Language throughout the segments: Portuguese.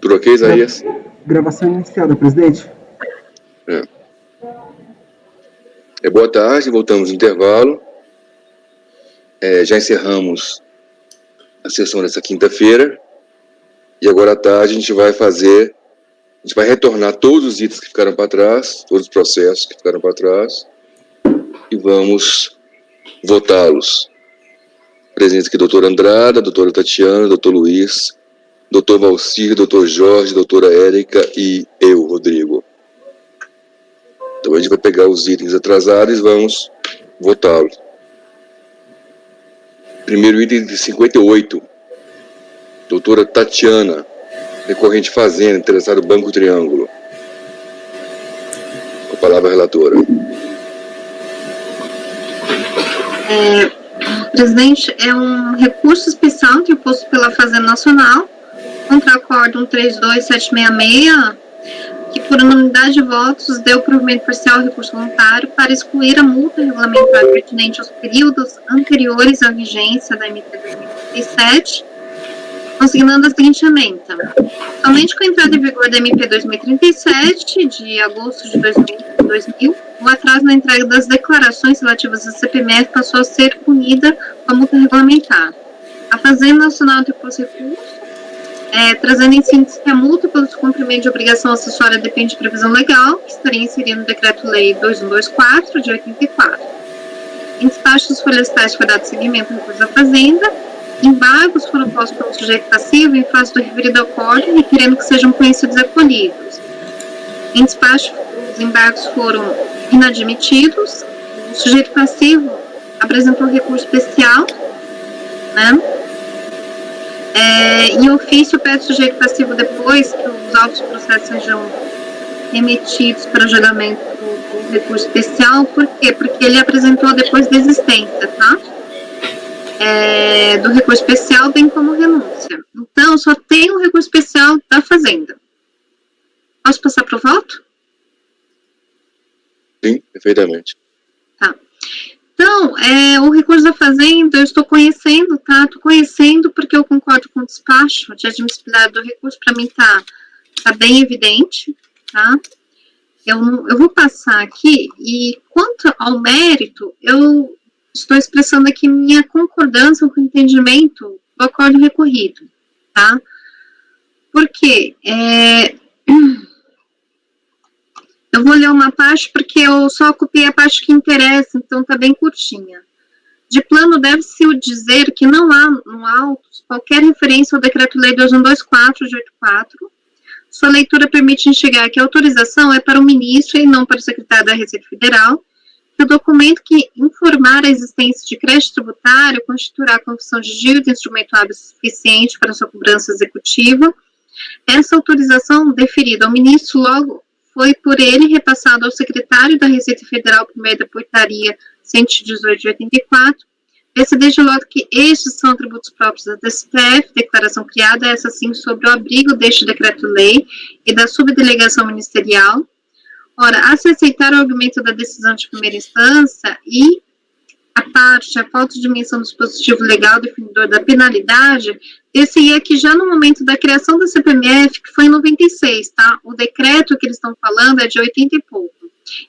Tudo ok, Isaías? Gravação iniciada, presidente. Boa tarde, voltamos no intervalo. Já encerramos a sessão dessa quinta-feira. E agora à tarde a gente vai retornar todos os itens que ficaram para trás, todos os processos que ficaram para trás, e vamos votá-los. Presente aqui doutora Andrada, doutora Tatiana, doutor Luiz, doutor Valcir, doutor Jorge, doutora Érica e eu, Rodrigo. Então a gente vai pegar os itens atrasados e vamos votá-los. Primeiro item de 58. Doutora Tatiana, recorrente Fazenda, interessado Banco Triângulo. Com a palavra, relatora. Presidente, é um recurso especial interposto pela Fazenda Nacional contra o Acórdão 32766, que por unanimidade de votos deu provimento parcial ao recurso voluntário para excluir a multa regulamentar pertinente aos períodos anteriores à vigência da MP 2037, consignando a seguinte ementa. Somente com a entrada em vigor da MP 2037, de agosto de 2000, o atraso na entrega das declarações relativas à CPMF passou a ser punida com a multa regulamentar. A Fazenda Nacional interpôs recurso, trazendo em síntese que a multa pelo descumprimento de obrigação acessória depende de previsão legal, que estaria inserida no Decreto-Lei 2124, de 84. Em despacho dos folhas tais foi dado seguimento ao recurso da Fazenda. Embargos foram postos pelo sujeito passivo em face do referido acórdão, requerendo que sejam conhecidos e acolhidos. Em despacho, os embargos foram inadmitidos. O sujeito passivo apresentou recurso especial, né? Em ofício, pede o sujeito passivo depois que os autos processos sejam remetidos para julgamento do recurso especial. Por quê? Porque ele apresentou depois da existência, tá? Do recurso especial, bem como renúncia. Então, só tem o recurso especial da Fazenda. Posso passar para o voto? Sim, perfeitamente. Tá. Então, o recurso da Fazenda, eu estou conhecendo, tá? Estou conhecendo porque eu concordo com o despacho de admissibilidade do recurso, para mim tá bem evidente, tá? Eu vou passar aqui, e quanto ao mérito, eu estou expressando aqui minha concordância com o entendimento do acordo recorrido, tá? Porque eu vou ler uma parte porque eu só copiei a parte que interessa, então tá bem curtinha. De plano, deve-se dizer que não há no autos qualquer referência ao Decreto-Lei 2124 de 84. Sua leitura permite enxergar que a autorização é para o ministro e não para o secretário da Receita Federal, que o documento que informar a existência de crédito tributário constituirá a confissão de dívida instrumento hábil suficiente para sua cobrança executiva. Essa autorização deferida ao ministro logo foi por ele repassado ao secretário da Receita Federal por meio da portaria 118 de 84. Esse desde logo que estes são atributos próprios da DSPF, declaração criada essa sim sobre o abrigo deste decreto-lei e da subdelegação ministerial. Ora, a se aceitar o argumento da decisão de primeira instância e a falta de menção do dispositivo legal definidor da penalidade, esse é que já no momento da criação da CPMF, que foi em 96, tá? O decreto que eles estão falando é de 80 e pouco.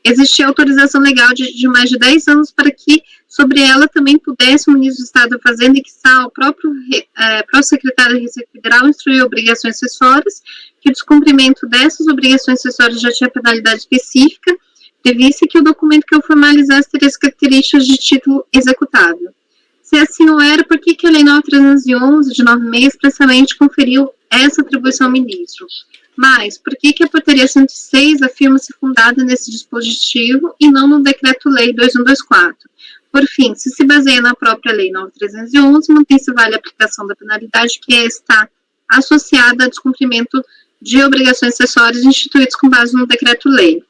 Existia autorização legal de mais de 10 anos para que sobre ela também pudesse o ministro do Estado da Fazenda e que está o próprio secretário da Receita Federal instruir obrigações acessórias, que o descumprimento dessas obrigações acessórias já tinha penalidade específica, previsse que o documento que eu formalizasse teria as características de título executável. Se assim não era, por que a Lei 9.311, de 9.6, expressamente conferiu essa atribuição ao ministro? Mas, por que a portaria 106 afirma-se fundada nesse dispositivo e não no Decreto-Lei 2124? Por fim, se baseia na própria Lei 9.311, mantém-se vale a aplicação da penalidade que está associada a descumprimento de obrigações acessórias instituídas com base no Decreto-Lei.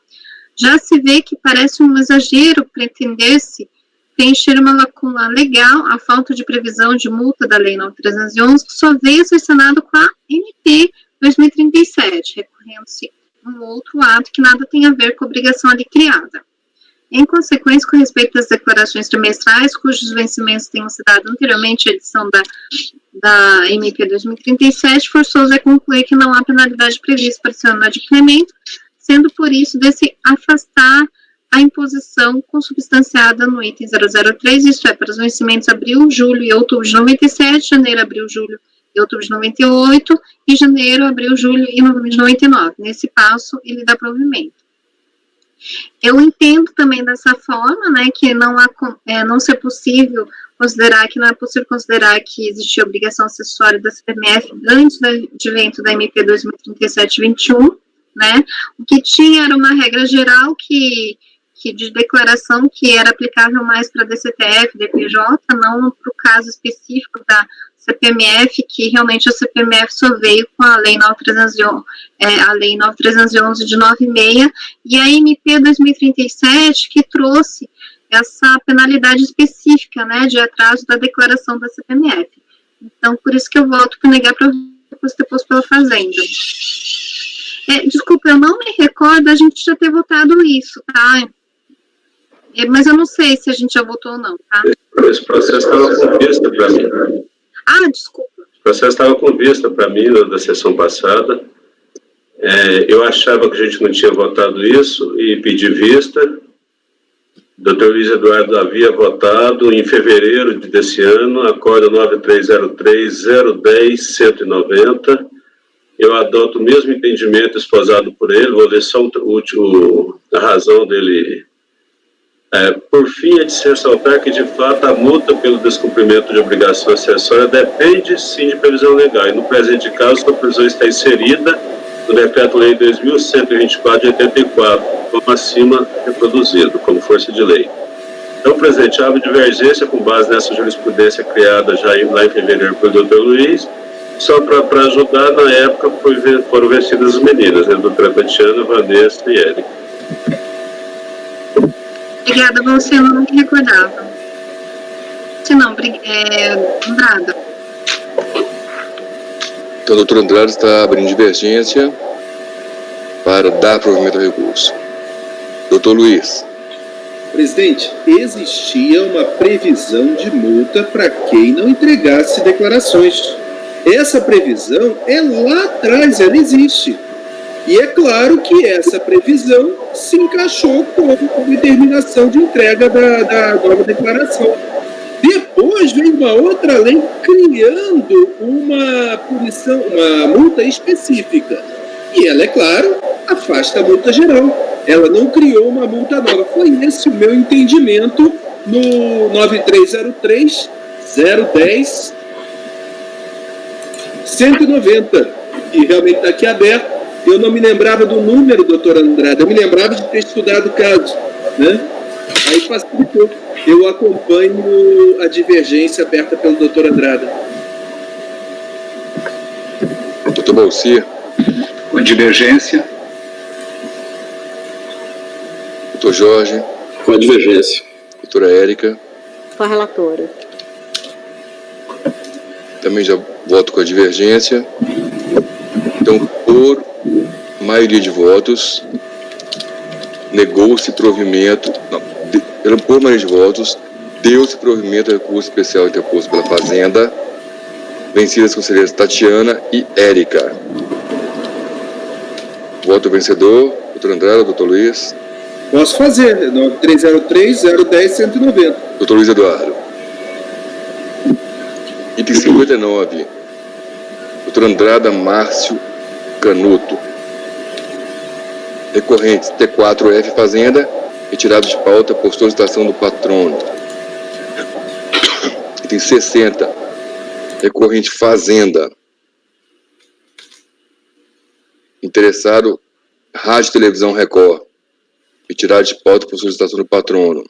Já se vê que parece um exagero pretender-se preencher uma lacuna legal a falta de previsão de multa da Lei 9.311, que só veio a ser sanado com a MP 2037, recorrendo-se a um outro ato que nada tem a ver com a obrigação ali criada. Em consequência, com respeito às declarações trimestrais, cujos vencimentos tenham se dado anteriormente à edição da MP 2037, forçoso é concluir que não há penalidade prevista para seu inadimplemento, sendo por isso de se afastar a imposição consubstanciada no item 003, isto é, para os vencimentos abril, julho e outubro de 97, janeiro, abril, julho e outubro de 98, e janeiro, abril, julho e novembro de 99. Nesse passo, ele dá provimento. Eu entendo também dessa forma, né, que não ser possível considerar, que não é possível considerar que existia obrigação acessória da CPMF antes do advento da MP 2037-21, né, o que tinha era uma regra geral que de declaração que era aplicável mais para DCTF, DPJ, não para o caso específico da CPMF, que realmente a CPMF só veio com a Lei 9.311 de 96, e a MP 2037, que trouxe essa penalidade específica, né, de atraso da declaração da CPMF. Então, por isso que eu voto por negar para depois deposto pela Fazenda. Desculpa, eu não me recordo a gente já ter votado isso, tá? Mas eu não sei se a gente já votou ou não, tá? Esse processo estava com vista para mim. Ah, desculpa. O processo estava com vista para mim da sessão passada. Eu achava que a gente não tinha votado isso e pedi vista. O doutor Luiz Eduardo havia votado em fevereiro desse ano, acordo 9303-010-190. Eu adoto o mesmo entendimento esposado por ele, vou ler só a razão dele. Por fim, é de se ressaltar que, de fato, a multa pelo descumprimento de obrigação acessória depende, sim, de previsão legal. E, no presente caso, a previsão está inserida no Decreto-Lei 2.124 de 84, como acima reproduzido, como força de lei. Então, presidente, há divergência com base nessa jurisprudência criada já lá em fevereiro pelo doutor Luiz, só para ajudar, na época, foram vencidas as meninas, né, a doutora Tatiana, Vanessa e Érica. Obrigada, você não me recordava. Se não, Andrada. Então, o doutor Andrade está abrindo divergência para dar provimento ao recurso. Doutor Luiz. Presidente, existia uma previsão de multa para quem não entregasse declarações. Essa previsão é lá atrás, ela existe. E é claro que essa previsão se encaixou com a determinação de entrega da nova declaração. Depois veio uma outra lei criando uma punição, uma multa específica. E ela, é claro, afasta a multa geral. Ela não criou uma multa nova. Foi esse o meu entendimento no 9303-010-190, que realmente está aqui aberto. Eu não me lembrava do número, doutor Andrade, eu me lembrava de ter estudado o caso, né? Aí facilitou. Eu acompanho a divergência aberta pelo doutor Andrade. Doutor Balsi. Com divergência. Doutor Jorge. Com a divergência. Doutora Érica. Com a relatora. Também já voto com a divergência. Então, por maioria de votos, negou-se provimento, por maioria de votos, deu-se provimento ao recurso especial interposto pela Fazenda, vencidas as conselheiras Tatiana e Érica. Voto vencedor, doutor Andrade, doutor Luiz. Posso fazer, 9303-010-190. Doutor Luiz Eduardo. Item 59. Doutor Andrada Márcio Canuto. Recorrentes T4F Fazenda, retirado de pauta por solicitação do patrono. Item 60. Recorrente Fazenda. Interessado Rádio e Televisão Record, retirado de pauta por solicitação do patrono.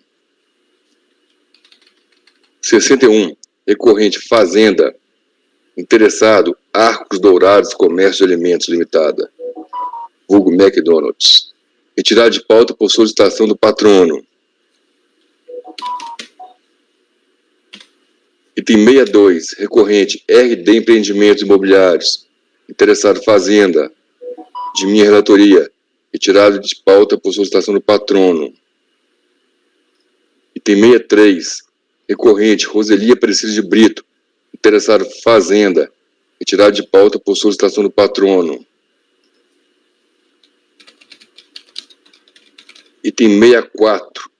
61. Recorrente Fazenda. Interessado Arcos Dourados Comércio de Alimentos Limitada, vulgo McDonald's, retirado de pauta por solicitação do patrono. Item 62, recorrente RD Empreendimentos Imobiliários, interessado Fazenda, de minha relatoria, retirado de pauta por solicitação do patrono. Item 63, recorrente, Roseli Aparecida de Brito, interessado Fazenda, retirado de pauta por solicitação do patrono. Item 64,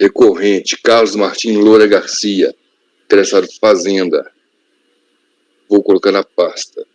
recorrente, Carlos Martim Loura Garcia, interessado Fazenda. Vou colocar na pasta.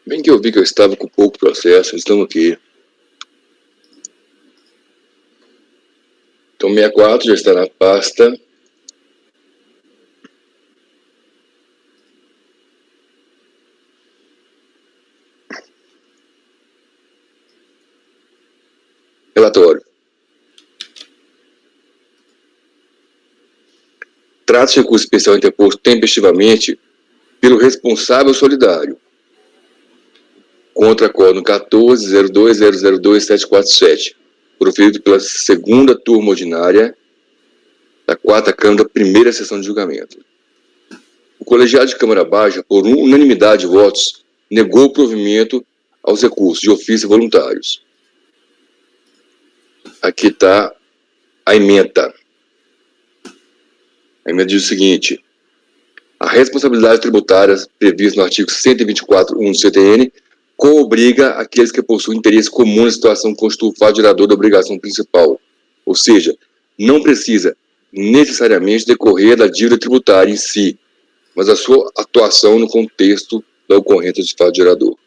Bem que eu vi que eu estava com pouco processo, estamos aqui. Então, 64 já está na pasta. Relatório. Trata-se de recurso especial interposto tempestivamente pelo responsável solidário contra Código 14.02.002.747, proferido pela segunda turma ordinária da quarta Câmara da primeira sessão de julgamento. O colegiado de Câmara Baixa, por unanimidade de votos, negou o provimento aos recursos de ofício voluntários. Aqui está a ementa. A emenda diz o seguinte: a responsabilidade tributária prevista no artigo 124.1 do CTN coobriga aqueles que possuem interesse comum na situação que constitui o fato gerador da obrigação principal, ou seja, não precisa necessariamente decorrer da dívida tributária em si, mas a sua atuação no contexto da ocorrência de fato gerador.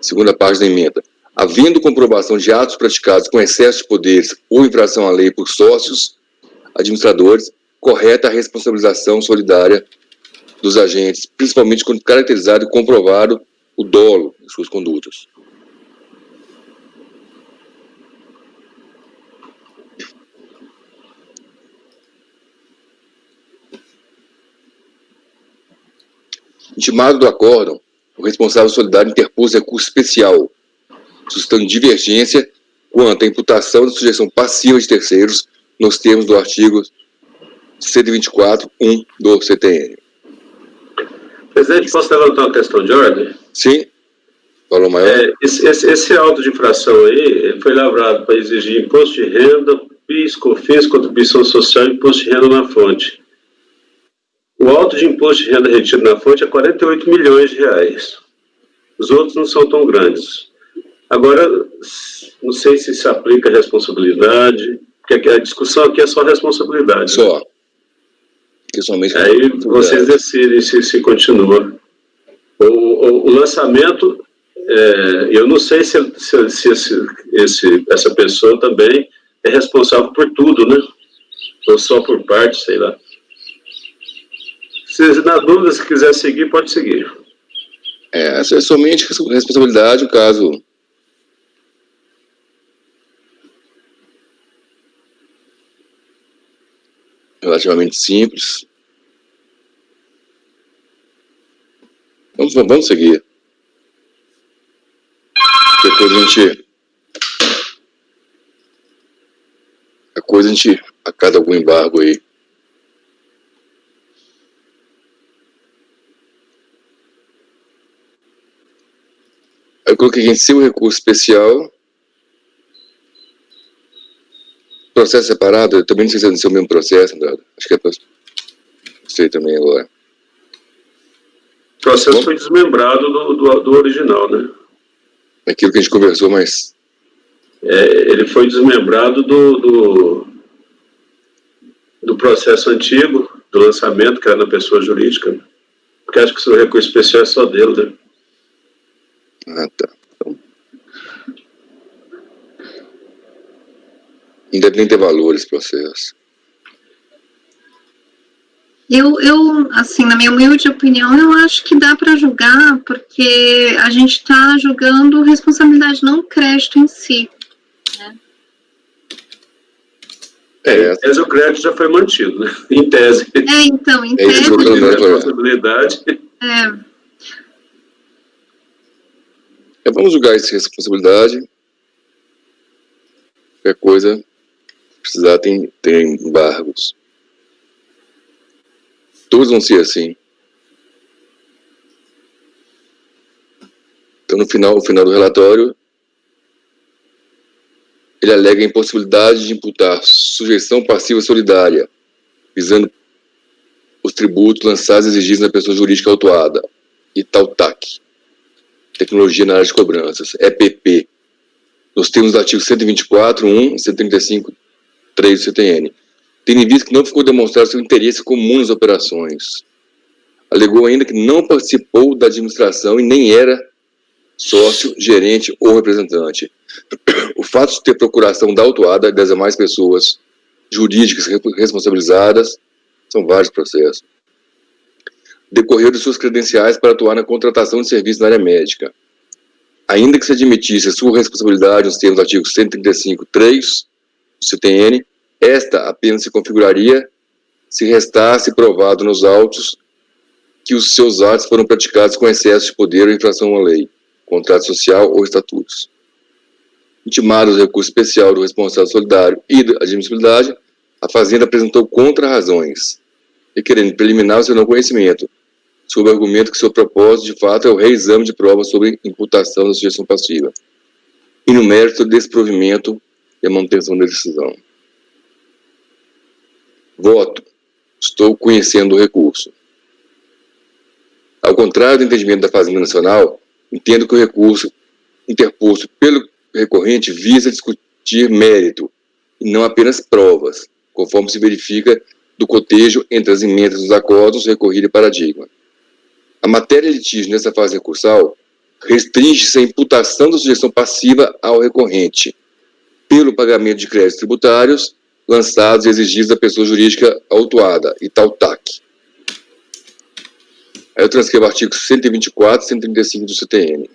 Segunda parte da emenda. Havendo comprovação de atos praticados com excesso de poderes ou infração à lei por sócios, administradores, correta a responsabilização solidária dos agentes, principalmente quando caracterizado e comprovado o dolo em suas condutas. Intimado do acórdão, o responsável solidário interpôs recurso especial, suscitando divergência quanto à imputação da sujeição passiva de terceiros nos termos do artigo 124.1 do CTN. Presidente, posso levantar uma questão de ordem? Sim. Falou maior. Esse auto de infração aí, ele foi lavrado para exigir imposto de renda, PIS, COFINS, contribuição social e imposto de renda na fonte. O auto de imposto de renda retido na fonte é 48 milhões de reais. Os outros não são tão grandes. Agora, não sei se se aplica a responsabilidade, porque a discussão aqui é só responsabilidade. Só. Né? Aí vocês decidem se continua. O lançamento, eu não sei se essa pessoa também é responsável por tudo, né? Ou só por parte, sei lá. Se na dúvida, se quiser seguir, pode seguir. Essa é somente responsabilidade, o caso... relativamente simples. Vamos seguir. Depois a gente acata algum embargo aí. Eu coloquei em seu recurso especial. Processo separado, eu também não sei se é no seu mesmo processo, Andrade. Acho que é não sei também agora. O processo foi desmembrado do original, né? Aquilo que a gente conversou, mas... ele foi desmembrado do processo antigo do lançamento, que era na pessoa jurídica, porque acho que o recurso especial é só dele, né? Ah, tá. Então, não deve nem ter valor esse processo. Eu, assim, na minha humilde opinião, eu acho que dá para julgar, porque a gente está julgando responsabilidade, não o crédito em si. Em tese, o crédito já foi mantido, né? Em tese. Então, em isso tese... que eu tô A lembrando. responsabilidade... Vamos julgar essa responsabilidade. Qualquer coisa, precisar, tem embargos. Todos vão ser assim. Então, no final do relatório, ele alega a impossibilidade de imputar sujeição passiva solidária, visando os tributos lançados e exigidos na pessoa jurídica autuada, e tal TAC, tecnologia na área de cobranças, EPP, nos termos do artigo 124.1 e 135.3 do CTN, tendo em vista que não ficou demonstrado seu interesse comum nas operações. Alegou ainda que não participou da administração e nem era sócio, gerente ou representante. O fato de ter procuração da autuada e das demais pessoas jurídicas responsabilizadas, são vários processos, decorreu de suas credenciais para atuar na contratação de serviços na área médica. Ainda que se admitisse a sua responsabilidade nos termos do artigo 135.3 do CTN, esta apenas se configuraria se restasse provado nos autos que os seus atos foram praticados com excesso de poder ou infração à lei, contrato social ou estatutos. Intimados o recurso especial do responsável solidário e da admissibilidade, a Fazenda apresentou contra-razões, requerendo preliminar o seu não conhecimento, sob o argumento que seu propósito, de fato, é o reexame de provas sobre imputação da sujeição passiva, e no mérito do desprovimento e a manutenção da decisão. Voto. Estou conhecendo o recurso. Ao contrário do entendimento da Fazenda Nacional, entendo que o recurso interposto pelo recorrente visa discutir mérito, e não apenas provas, conforme se verifica do cotejo entre as emendas dos acordos, recorrido e paradigma. A matéria de litígio nessa fase recursal restringe-se à imputação da sujeição passiva ao recorrente, pelo pagamento de créditos tributários lançados e exigidos da pessoa jurídica autuada, e tal TAC. Aí eu transcrevo o artigo 124 e 135 do CTN.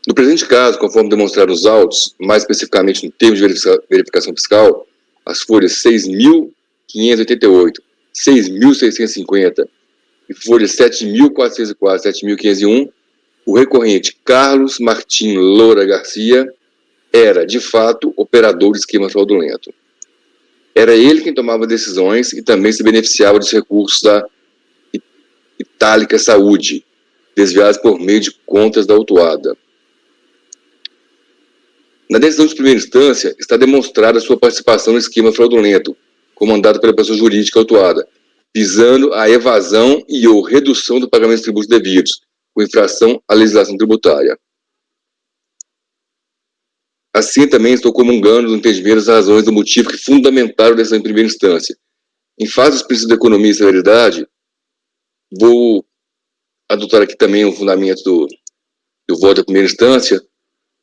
No presente caso, conforme demonstrado nos autos, mais especificamente no termo de verificação fiscal, as folhas 6.588, 6.650 e folhas 7.404 e 7.501, o recorrente Carlos Martim Loura Garcia era, de fato, operador de esquema fraudulento. Era ele quem tomava decisões e também se beneficiava dos recursos da Itálica Saúde, desviados por meio de contas da autuada. Na decisão de primeira instância, está demonstrada a sua participação no esquema fraudulento, comandado pela pessoa jurídica autuada, visando a evasão e ou redução do pagamento de tributos devidos, com infração à legislação tributária. Assim, também estou comungando no entendimento das razões do motivo que fundamentaram a decisão em primeira instância. Em face dos princípios da economia e celeridade, vou adotar aqui também o fundamento do voto da primeira instância,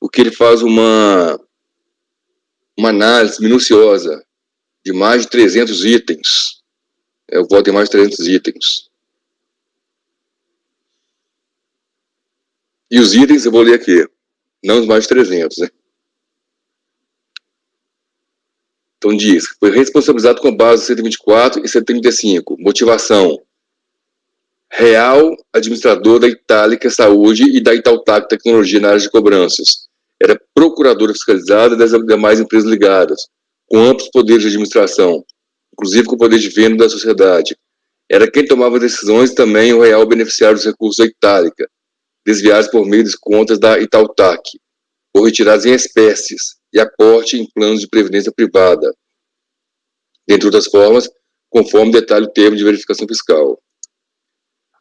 porque ele faz uma análise minuciosa de mais de 300 itens. O voto tem mais de 300 itens. E os itens eu vou ler aqui, não os mais de 300, né? Então diz, foi responsabilizado com base no 124 e 135. Motivação. Real administrador da Itálica Saúde e da Italtac Tecnologia na área de cobranças. Era procuradora fiscalizada das demais empresas ligadas, com amplos poderes de administração, inclusive com o poder de venda da sociedade. Era quem tomava decisões e também o real beneficiário dos recursos da Itálica, desviados por meio das contas da Italtac, ou retirados em espécies e aporte em planos de previdência privada, dentre outras formas, conforme detalhe o termo de verificação fiscal.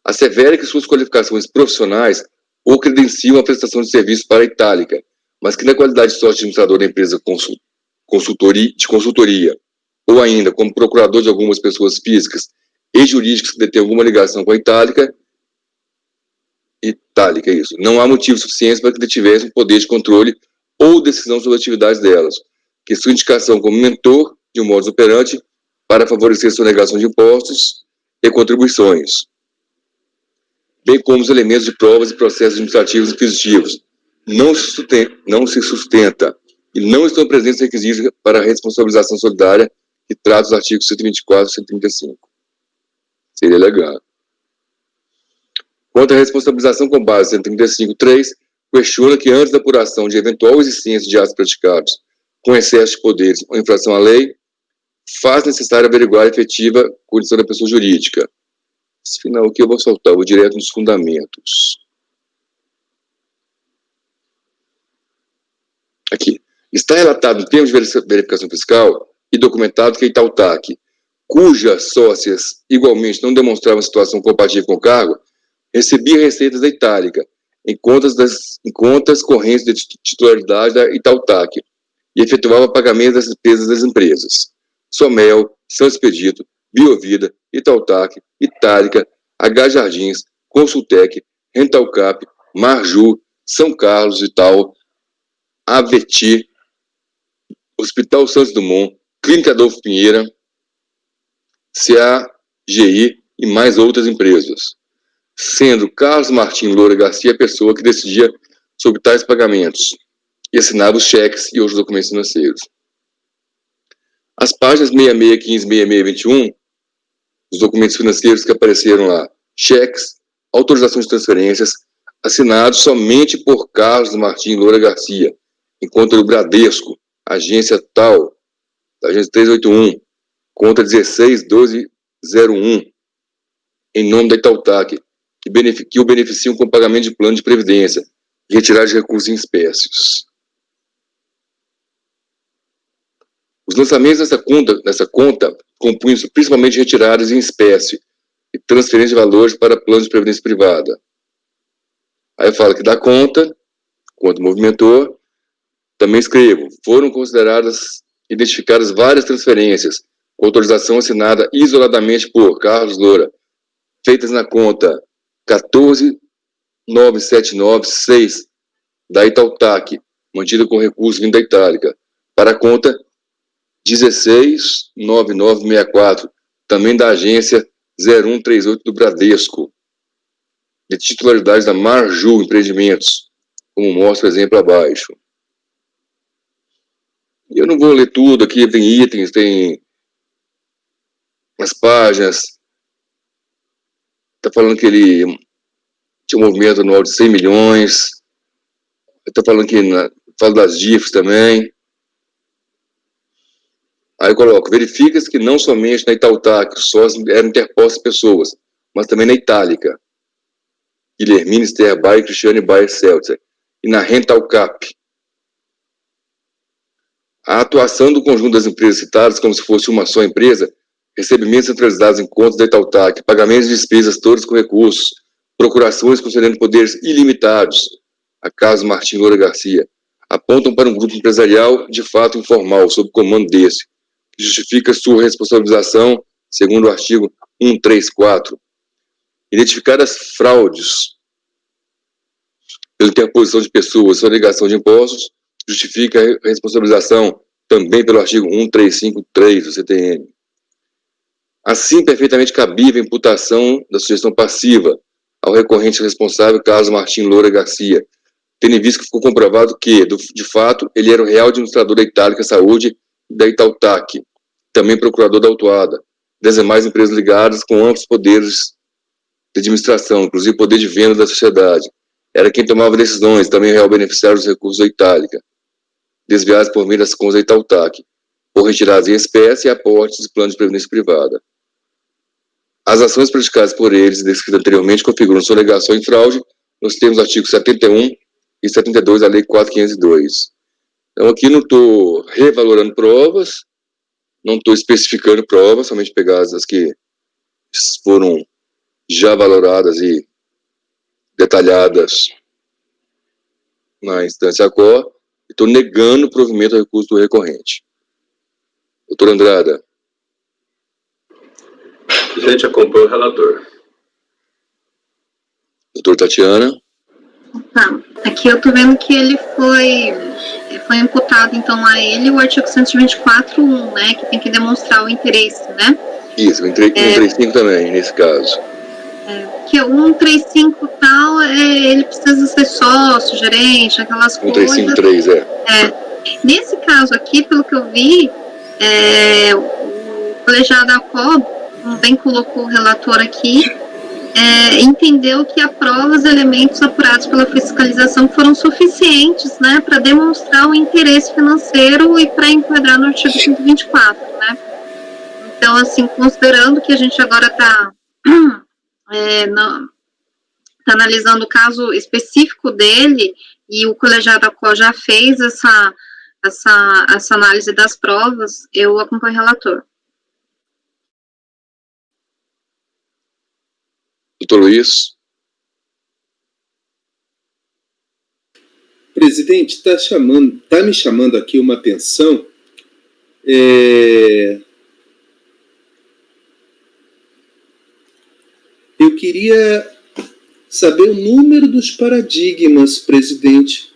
Assevera que suas qualificações profissionais o credenciam a prestação de serviços para a Itálica, mas que na qualidade de sócio administrador da empresa consultoria, ou ainda como procurador de algumas pessoas físicas e jurídicas que detêm alguma ligação com a Itálica, isso, não há motivo suficiente para que detivessem poder de controle ou decisão sobre as atividades delas, que sua indicação como mentor de um modus operandi para favorecer sua negação de impostos e contribuições, bem como os elementos de provas e processos administrativos e inquisitivos, não se sustenta e não estão presentes requisitos para a responsabilização solidária que trata os artigos 124 e 135. Seria legal. Quanto à responsabilização com base em 135.3, questiona que antes da apuração de eventual existência de atos praticados com excesso de poderes ou infração à lei, faz necessário averiguar a efetiva condição da pessoa jurídica. Esse final aqui eu vou soltar, vou direto nos fundamentos. Aqui. Está relatado em termos de verificação fiscal e documentado que a Itautac, cujas sócias igualmente não demonstravam situação compatível com o cargo, recebia receitas da Itálica em contas correntes de titularidade da Itautac e efetuava pagamento das despesas das empresas Somel, São Expedito, Biovida, Itautac, Itálica, H Jardins, Consultec, Rentalcap, Marju, São Carlos e tal, Aveti, Hospital Santos Dumont, Clínica Adolfo Pinheira, CAGI e mais outras empresas, sendo Carlos Martim Loura Garcia a pessoa que decidia sobre tais pagamentos e assinava os cheques e outros documentos financeiros. As páginas 6615 e 6621, os documentos financeiros que apareceram lá, cheques, autorizações de transferências, assinados somente por Carlos Martim Loura Garcia, enquanto o Bradesco, agência tal, agência 381, conta 161201, em nome da Itautac, que o beneficiam com pagamento de plano de previdência e retirada de recursos em espécies. Os lançamentos nessa conta compunham-se principalmente de retiradas em espécie e transferência de valores para planos de previdência privada. Aí eu falo que da conta, quanto movimentou, também escrevo, foram identificadas várias transferências, com autorização assinada isoladamente por Carlos Loura, feitas na conta 149796 da Itautac, mantida com recurso vindo da Itálica, para a conta 169964, também da agência 0138 do Bradesco, de titularidade da Marju Empreendimentos, como mostra o exemplo abaixo. Eu não vou ler tudo aqui, tem itens, tem as páginas. Está falando que ele tinha um movimento anual de 100 milhões. Está falando que fala das DIFs também. Aí eu coloco, verifica-se que não somente na Itautac só eram interpostas pessoas, mas também na Itálica, Guilhermine Ster Bayer, Cristiane Bayer Seltzer, e na Rentalcap. A atuação do conjunto das empresas citadas, como se fosse uma só empresa, recebimentos centralizados em contas da Itautac, pagamentos de despesas todas com recursos, procurações concedendo poderes ilimitados, a caso Martim Loura Garcia, apontam para um grupo empresarial de fato informal, sob comando desse, que justifica sua responsabilização, segundo o artigo 134. Identificadas fraudes pela interposição de pessoas ou negação de impostos, justifica a responsabilização também pelo artigo 1353 do CTN. Assim, perfeitamente cabível a imputação da sugestão passiva ao recorrente responsável, caso Martim Loura Garcia, tendo em vista que ficou comprovado que, de fato, ele era o real administrador da Itálica Saúde e da Itautac, também procurador da autuada, das demais empresas ligadas com amplos poderes de administração, inclusive poder de venda da sociedade. Era quem tomava decisões, também o real beneficiário dos recursos da Itálica, desviados por meio das contas da Itautac, ou retirados em espécie e aportes de planos de previdência privada. As ações praticadas por eles, descritas anteriormente, configuram sonegação e fraude nos termos do artigo 71 e 72 da Lei 4.502. Então, aqui não estou revalorando provas, não estou especificando provas, somente pegar as que foram já valoradas e detalhadas na instância ACOR, e estou negando o provimento do recurso do recorrente. Doutor Andrada. Gente, acompanha o relator. Doutor Tatiana. Tá. Aqui eu tô vendo que ele foi imputado, então, a ele o artigo 124.1, né, que tem que demonstrar o interesse, né? Isso, 135 também, nesse caso. Que o 135 tal, ele precisa ser sócio, gerente, aquelas 135.3, coisas. Nesse caso aqui, pelo que eu vi, o colegiado ACOB, como bem colocou o relator aqui, entendeu que a prova, os elementos apurados pela fiscalização foram suficientes, né, para demonstrar o interesse financeiro e para enquadrar no artigo 124, né. Então, assim, considerando que a gente agora está analisando o caso específico dele, e o colegiado ACO já fez essa análise das provas, eu acompanho o relator. Doutor Luiz. Presidente, está me chamando aqui uma atenção. Eu queria saber o número dos paradigmas, presidente.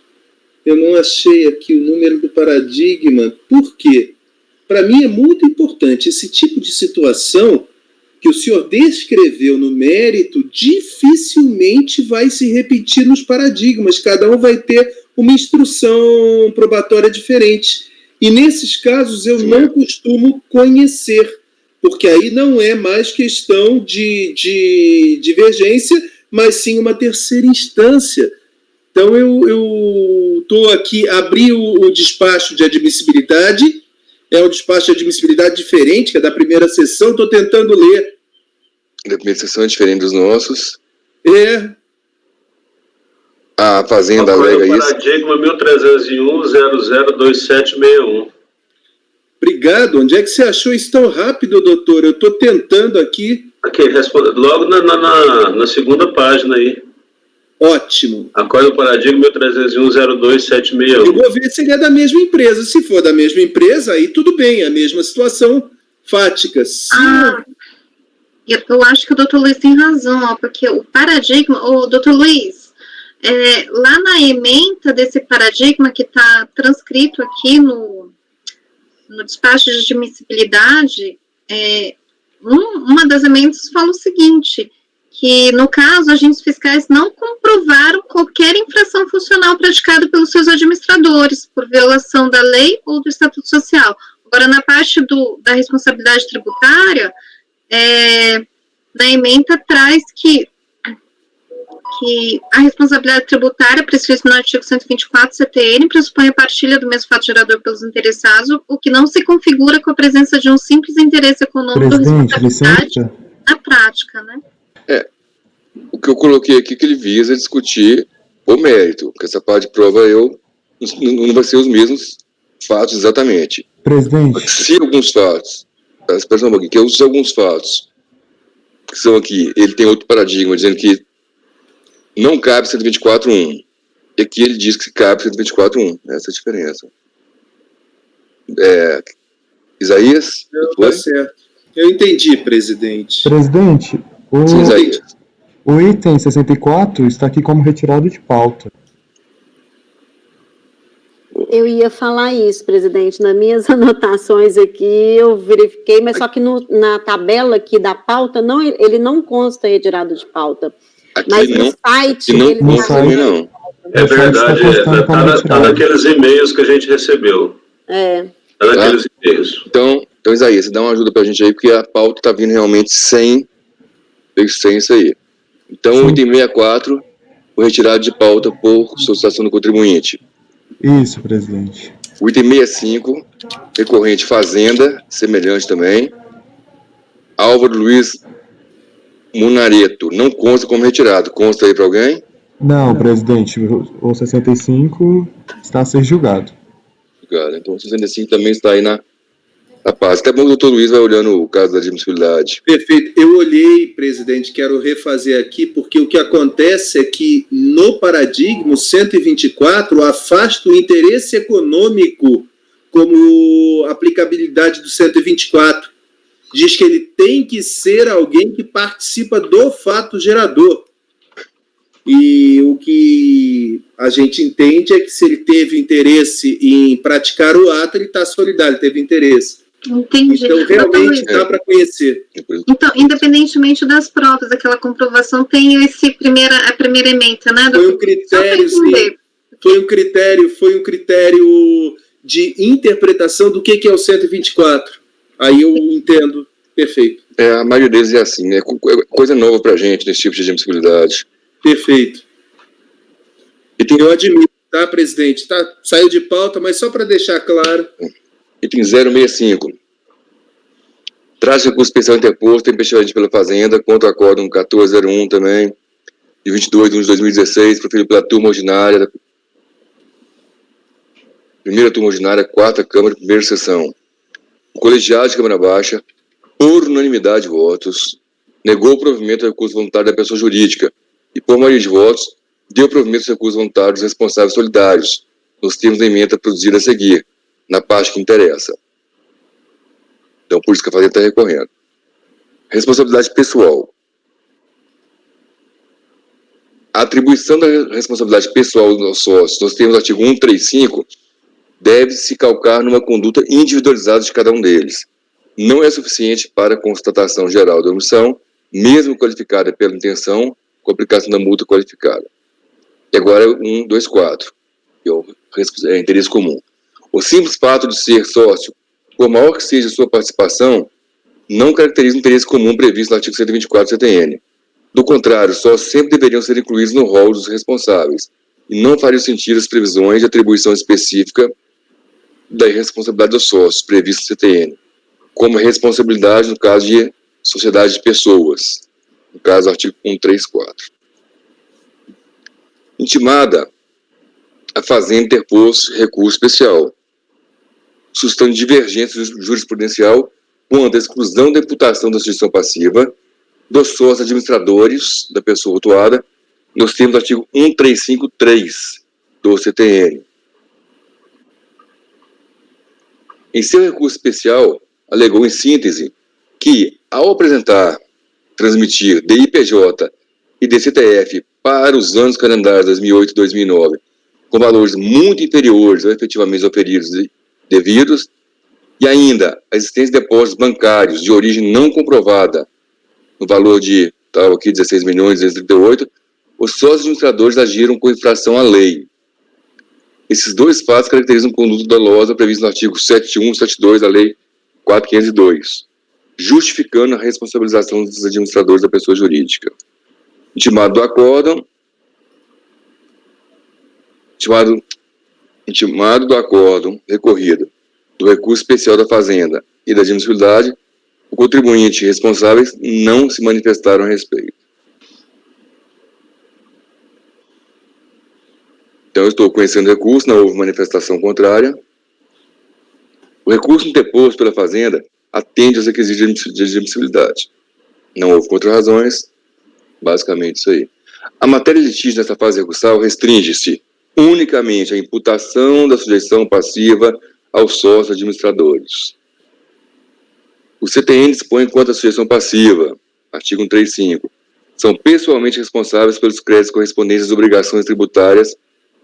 Eu não achei aqui o número do paradigma. Por quê? Para mim é muito importante esse tipo de situação que o senhor descreveu no mérito, dificilmente vai se repetir nos paradigmas. Cada um vai ter uma instrução probatória diferente. E nesses casos eu não costumo conhecer, porque aí não é mais questão de divergência, mas sim uma terceira instância. Então eu estou aqui, abri o despacho de admissibilidade, é um despacho de admissibilidade diferente, que é da primeira sessão, estou tentando ler. Da primeira sessão é diferente dos nossos. A Fazenda alega isso. Paradigma 1301-002761. Obrigado. Onde é que você achou isso tão rápido, doutor? Eu estou tentando aqui. Aqui, responde logo na segunda página aí. Ótimo. Acordo do paradigma 1301-02-761. Eu vou ver se ele é da mesma empresa. Se for da mesma empresa, aí tudo bem, a mesma situação fática. Eu acho que o doutor Luiz tem razão, porque o paradigma, doutor Luiz, lá na ementa desse paradigma que está transcrito aqui no despacho de admissibilidade, uma das emendas fala o seguinte, que, no caso, agentes fiscais não comprovaram qualquer infração funcional praticada pelos seus administradores, por violação da lei ou do Estatuto Social. Agora, na parte da responsabilidade tributária, na ementa traz que a responsabilidade tributária prevista no artigo 124 CTN pressupõe a partilha do mesmo fato gerador pelos interessados, o que não se configura com a presença de um simples interesse econômico da responsabilidade na prática, né? O que eu coloquei aqui que ele visa discutir o mérito, porque essa parte de prova não vai ser os mesmos fatos exatamente. Presidente. Se alguns fatos, espera um pouquinho, que eu uso alguns fatos, que são aqui, ele tem outro paradigma, dizendo que não cabe 124.1, e aqui ele diz que cabe 124.1, essa é a diferença. Isaías? Tá certo. Eu entendi, presidente. Presidente, Sim, Isaías. O item 64 está aqui como retirado de pauta. Eu ia falar isso, presidente. Nas minhas anotações aqui, eu verifiquei, mas só que na tabela aqui da pauta, ele não consta retirado de pauta. Aqui mas não, no site... não consta também, não. É verdade, está naqueles e-mails que a gente recebeu. Está naqueles e-mails. Então, Isaías, você dá uma ajuda para a gente aí, porque a pauta está vindo realmente sem isso aí. Então, o item 64 foi retirado de pauta por solicitação do contribuinte. Isso, presidente. O item 65, recorrente Fazenda, semelhante também. Álvaro Luiz Munareto, não consta como retirado. Consta aí para alguém? Não, presidente. O 65 está a ser julgado. Então, o 65 também está aí na paz. Até bom que o doutor Luiz vai olhando o caso da admissibilidade. Perfeito. Eu olhei, presidente, quero refazer aqui, porque o que acontece é que no paradigma 124 afasta o interesse econômico como aplicabilidade do 124. Diz que ele tem que ser alguém que participa do fato gerador. E o que a gente entende é que se ele teve interesse em praticar o ato, ele está solidário, teve interesse. Entendi. Então, realmente dá para conhecer. Então, independentemente das provas, aquela comprovação tem a primeira ementa, né? Foi um critério de interpretação do que é o 124. Aí eu entendo, perfeito. A maioria deles é assim, é coisa nova pra gente nesse tipo de admissibilidade. Perfeito. Eu admito, tá, presidente? Tá, saiu de pauta, mas só para deixar claro. Item 065. Traz recurso especial interposto tempestivamente pela Fazenda contra o acórdão 1401 também, de 22 de 1 de 2016, proferido pela turma ordinária, primeira turma ordinária, quarta Câmara, primeira sessão. O colegiado de Câmara Baixa, por unanimidade de votos, negou o provimento do recurso voluntário da pessoa jurídica e, por maioria de votos, deu provimento dos recursos voluntários dos responsáveis solidários, nos termos da emenda produzida a seguir, na parte que interessa. Então, por isso que a Fazenda está recorrendo. Responsabilidade pessoal. A atribuição da responsabilidade pessoal dos sócios, nos termos do artigo 135, deve se calcar numa conduta individualizada de cada um deles. Não é suficiente para a constatação geral da omissão, mesmo qualificada pela intenção, com a aplicação da multa qualificada. E agora 124, que é interesse comum. O simples fato de ser sócio, por maior que seja a sua participação, não caracteriza o interesse comum previsto no artigo 124 do CTN. Do contrário, sócios sempre deveriam ser incluídos no rol dos responsáveis, e não fariam sentido as previsões de atribuição específica da irresponsabilidade dos sócios, previsto no CTN, como responsabilidade no caso de sociedade de pessoas, no caso do artigo 134. Intimada, a Fazenda interpôs recurso especial, sustando divergência jurisprudencial quanto à exclusão da imputação da sujeção passiva dos sócios administradores da pessoa autuada, nos termos do artigo 135.3 do CTN. Em seu recurso especial, alegou em síntese que, ao apresentar, transmitir DIPJ e DCTF para os anos calendários 2008 e 2009, com valores muito inferiores aos efetivamente oferidos e devidos, e ainda a existência de depósitos bancários de origem não comprovada, no valor de, estava aqui, 16.238.000, os sócios administradores agiram com infração à lei. Esses dois fatos caracterizam conduta dolosa prevista no artigo 71 e 72 da Lei 4.502, justificando a responsabilização dos administradores da pessoa jurídica. Intimado do acórdão, intimado do acórdão recorrido do recurso especial da Fazenda e da admissibilidade, o contribuinte e responsáveis não se manifestaram a respeito. Então, eu estou conhecendo o recurso, não houve manifestação contrária. O recurso interposto pela Fazenda atende aos requisitos de admissibilidade. Não houve contra-razões, basicamente isso aí. A matéria de litígio nessa fase recursal restringe-se unicamente à imputação da sujeição passiva aos sócios administradores. O CTN dispõe quanto à sujeição passiva, artigo 135, são pessoalmente responsáveis pelos créditos correspondentes às obrigações tributárias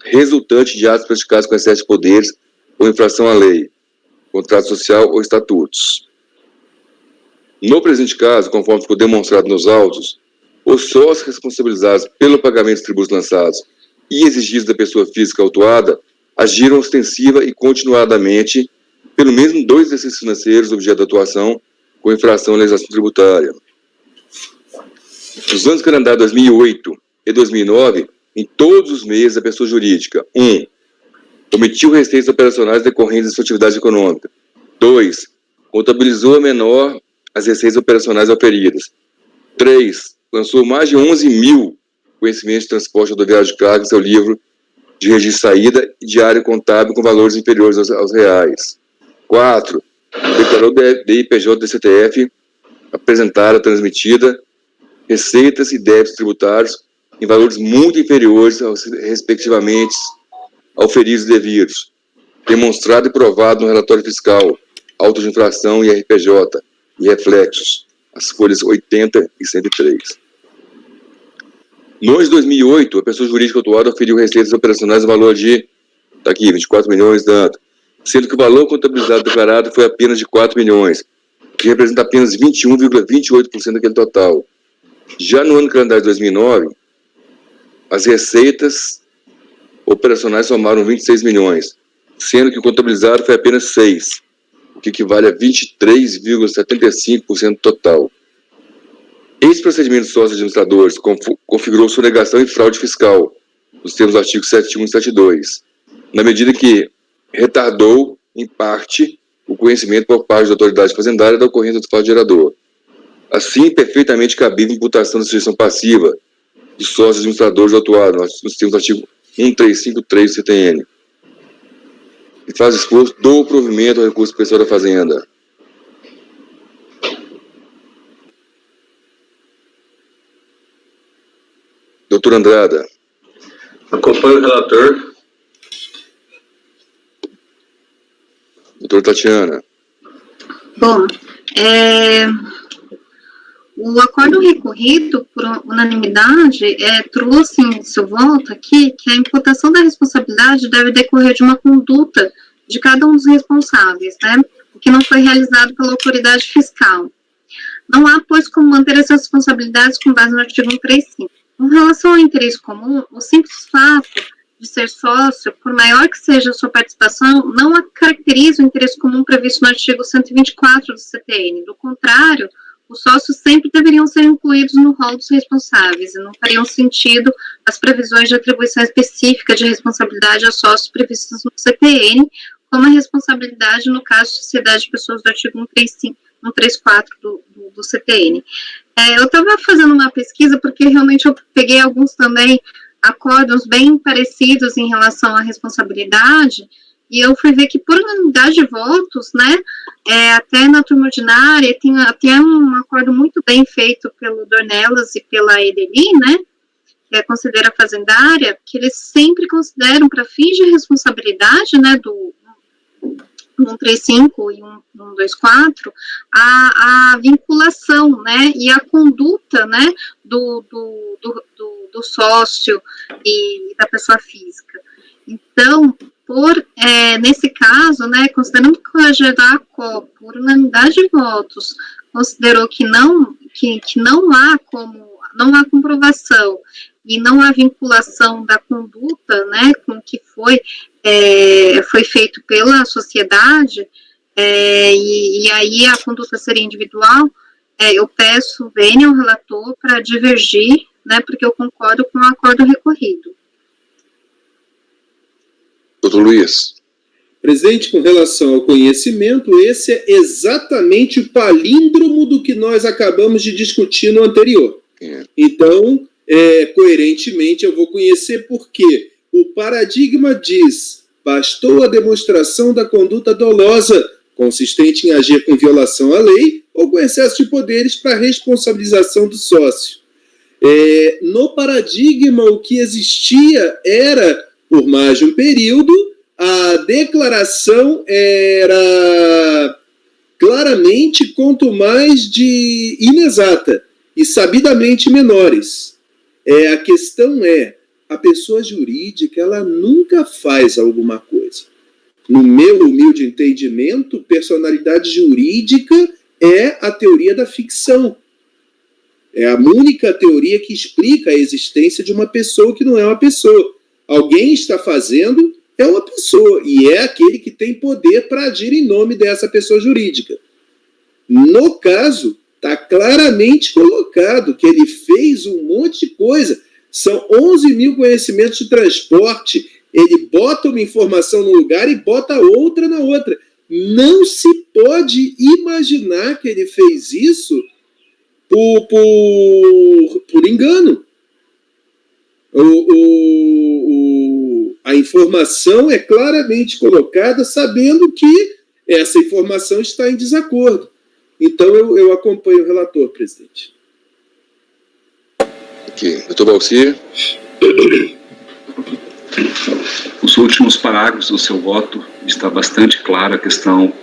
resultantes de atos praticados com excesso de poderes ou infração à lei, contrato social ou estatutos. No presente caso, conforme ficou demonstrado nos autos, os sócios responsabilizados pelo pagamento dos tributos lançados e exigidos da pessoa física autuada agiram ostensiva e continuadamente pelo menos 2 exercícios financeiros objeto da atuação com infração à legislação tributária. Nos anos calendários 2008 e 2009, em todos os meses, a pessoa jurídica, 1. Omitiu receitas operacionais decorrentes da sua atividade econômica. 2. Contabilizou a menor as receitas operacionais auferidas. 3. Lançou mais de 11.000 conhecimentos de transporte rodoviário de carga em seu livro de registro de saída e diário contábil com valores inferiores aos reais. 4. Declarou DIPJ e DCTF apresentada, transmitida, receitas e débitos tributários em valores muito inferiores aos respectivamente auferidos devidos. demonstrado e provado no relatório fiscal, auto de infração e RPJ, e reflexos, as folhas 80 e 103. No ano de 2008, a pessoa jurídica autuada oferiu receitas operacionais no valor de, está aqui, 24 milhões, tanto, sendo que o valor contabilizado declarado foi apenas de 4 milhões, que representa apenas 21,28% daquele total. Já no ano calendário de 2009, as receitas operacionais somaram 26 milhões, sendo que o contabilizado foi apenas 6, o que equivale a 23,75% total. Esse procedimento de sócios administradores configurou sonegação e fraude fiscal, nos termos do artigo 71 e 72, na medida que retardou, em parte, o conhecimento por parte da autoridade fazendária da ocorrência do fato gerador. Assim, perfeitamente cabível imputação da sujeição passiva de sócios administradores autuados, nos termos do artigo 1353 do CTN, e faz esforço do provimento ao recurso pessoal da Fazenda. Doutor Andrada. Acompanho o relator. Doutora Tatiana. Bom, o acordo recorrido por unanimidade trouxe em seu voto aqui que a imputação da responsabilidade deve decorrer de uma conduta de cada um dos responsáveis, né? O que não foi realizado pela autoridade fiscal. Não há, pois, como manter essas responsabilidades com base no artigo 135. Com relação ao interesse comum, o simples fato de ser sócio, por maior que seja a sua participação, não caracteriza o interesse comum previsto no artigo 124 do CTN. Do contrário, os sócios sempre deveriam ser incluídos no rol dos responsáveis e não fariam sentido as previsões de atribuição específica de responsabilidade a sócios previstas no CTN, como a responsabilidade no caso de sociedade de pessoas do artigo 134 do CTN. Eu estava fazendo uma pesquisa porque realmente eu peguei alguns também acordos bem parecidos em relação à responsabilidade, e eu fui ver que por unanimidade de votos, né, até na turma ordinária, tem até um acordo muito bem feito pelo Dornelas e pela Edeli, né, que é a conselheira fazendária, que eles sempre consideram, para fins de responsabilidade, né, do 135 e 124, a vinculação, né, e a conduta, né, do sócio e da pessoa física. Então, nesse caso, né, considerando que a GEDACO, por unanimidade de votos, considerou que não há comprovação e não há vinculação da conduta, né, com o que foi feito pela sociedade, e aí a conduta seria individual, eu peço, venha ao relator para divergir, né, porque eu concordo com o acordo recorrido. Doutor Luiz. Presidente, com relação ao conhecimento, esse é exatamente o palíndromo do que nós acabamos de discutir no anterior. Então, coerentemente, eu vou conhecer porque o paradigma diz: bastou a demonstração da conduta dolosa, consistente em agir com violação à lei ou com excesso de poderes para responsabilização do sócio. No paradigma, o que existia era, por mais de um período, a declaração era claramente quanto mais de inexata e sabidamente menores. A questão a pessoa jurídica, ela nunca faz alguma coisa. No meu humilde entendimento, personalidade jurídica é a teoria da ficção. É a única teoria que explica a existência de uma pessoa que não é uma pessoa. Alguém está fazendo, é uma pessoa, e é aquele que tem poder para agir em nome dessa pessoa jurídica. No caso, está claramente colocado que ele fez um monte de coisa. São 11 mil conhecimentos de transporte. Ele bota uma informação num lugar e bota outra na outra. Não se pode imaginar que ele fez isso por engano. A informação é claramente colocada sabendo que essa informação está em desacordo. Então, eu acompanho o relator, presidente. Ok. Doutor Valcir. O últimos parágrafos do seu voto está bastante clara a questão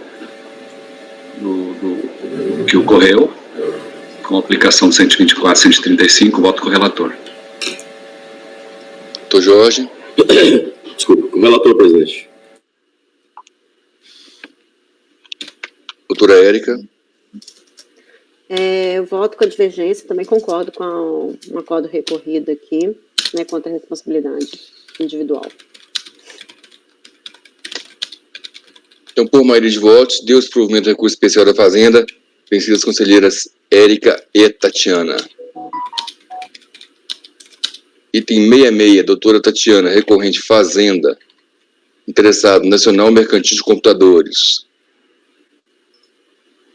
do que ocorreu com a aplicação do 124, 135, voto com o relator. Doutor Jorge. Desculpa, com o relator, presidente. Doutora Érica. Eu voto com a divergência, também concordo com um acordo recorrido aqui, né, contra a responsabilidade individual. Então, por maioria de votos, deu-se provimento do recurso especial da Fazenda, vencidas as conselheiras Érica e Tatiana. Item 66, doutora Tatiana, recorrente Fazenda, interessado Nacional Mercantil de Computadores.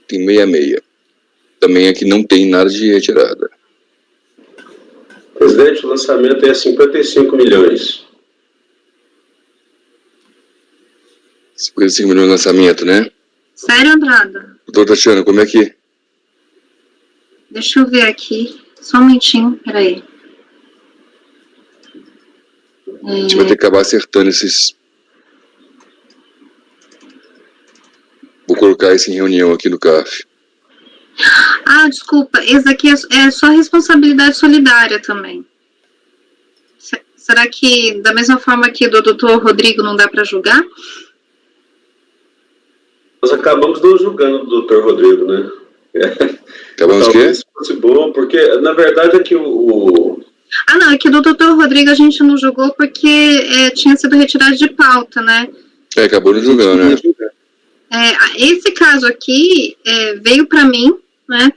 Item 66. Também aqui não tem nada de retirada. Presidente, o lançamento é 55 milhões. 55 milhões de lançamento, né? Sério, Andrada? Doutora Tatiana, como é que... Deixa eu ver aqui. Só um minutinho, peraí. A gente vai ter que acabar acertando esses... Vou colocar isso em reunião aqui no CAF. Ah, desculpa. Esse aqui é só responsabilidade solidária também. Será que, da mesma forma que do doutor Rodrigo, não dá para julgar? Nós acabamos não julgando o doutor Rodrigo, né? Acabamos o quê? Talvez fosse bom, porque, na verdade, é que Ah, não, é que do doutor Rodrigo a gente não julgou porque tinha sido retirado de pauta, né? Acabou não julgando, né? Esse caso aqui veio para mim, né?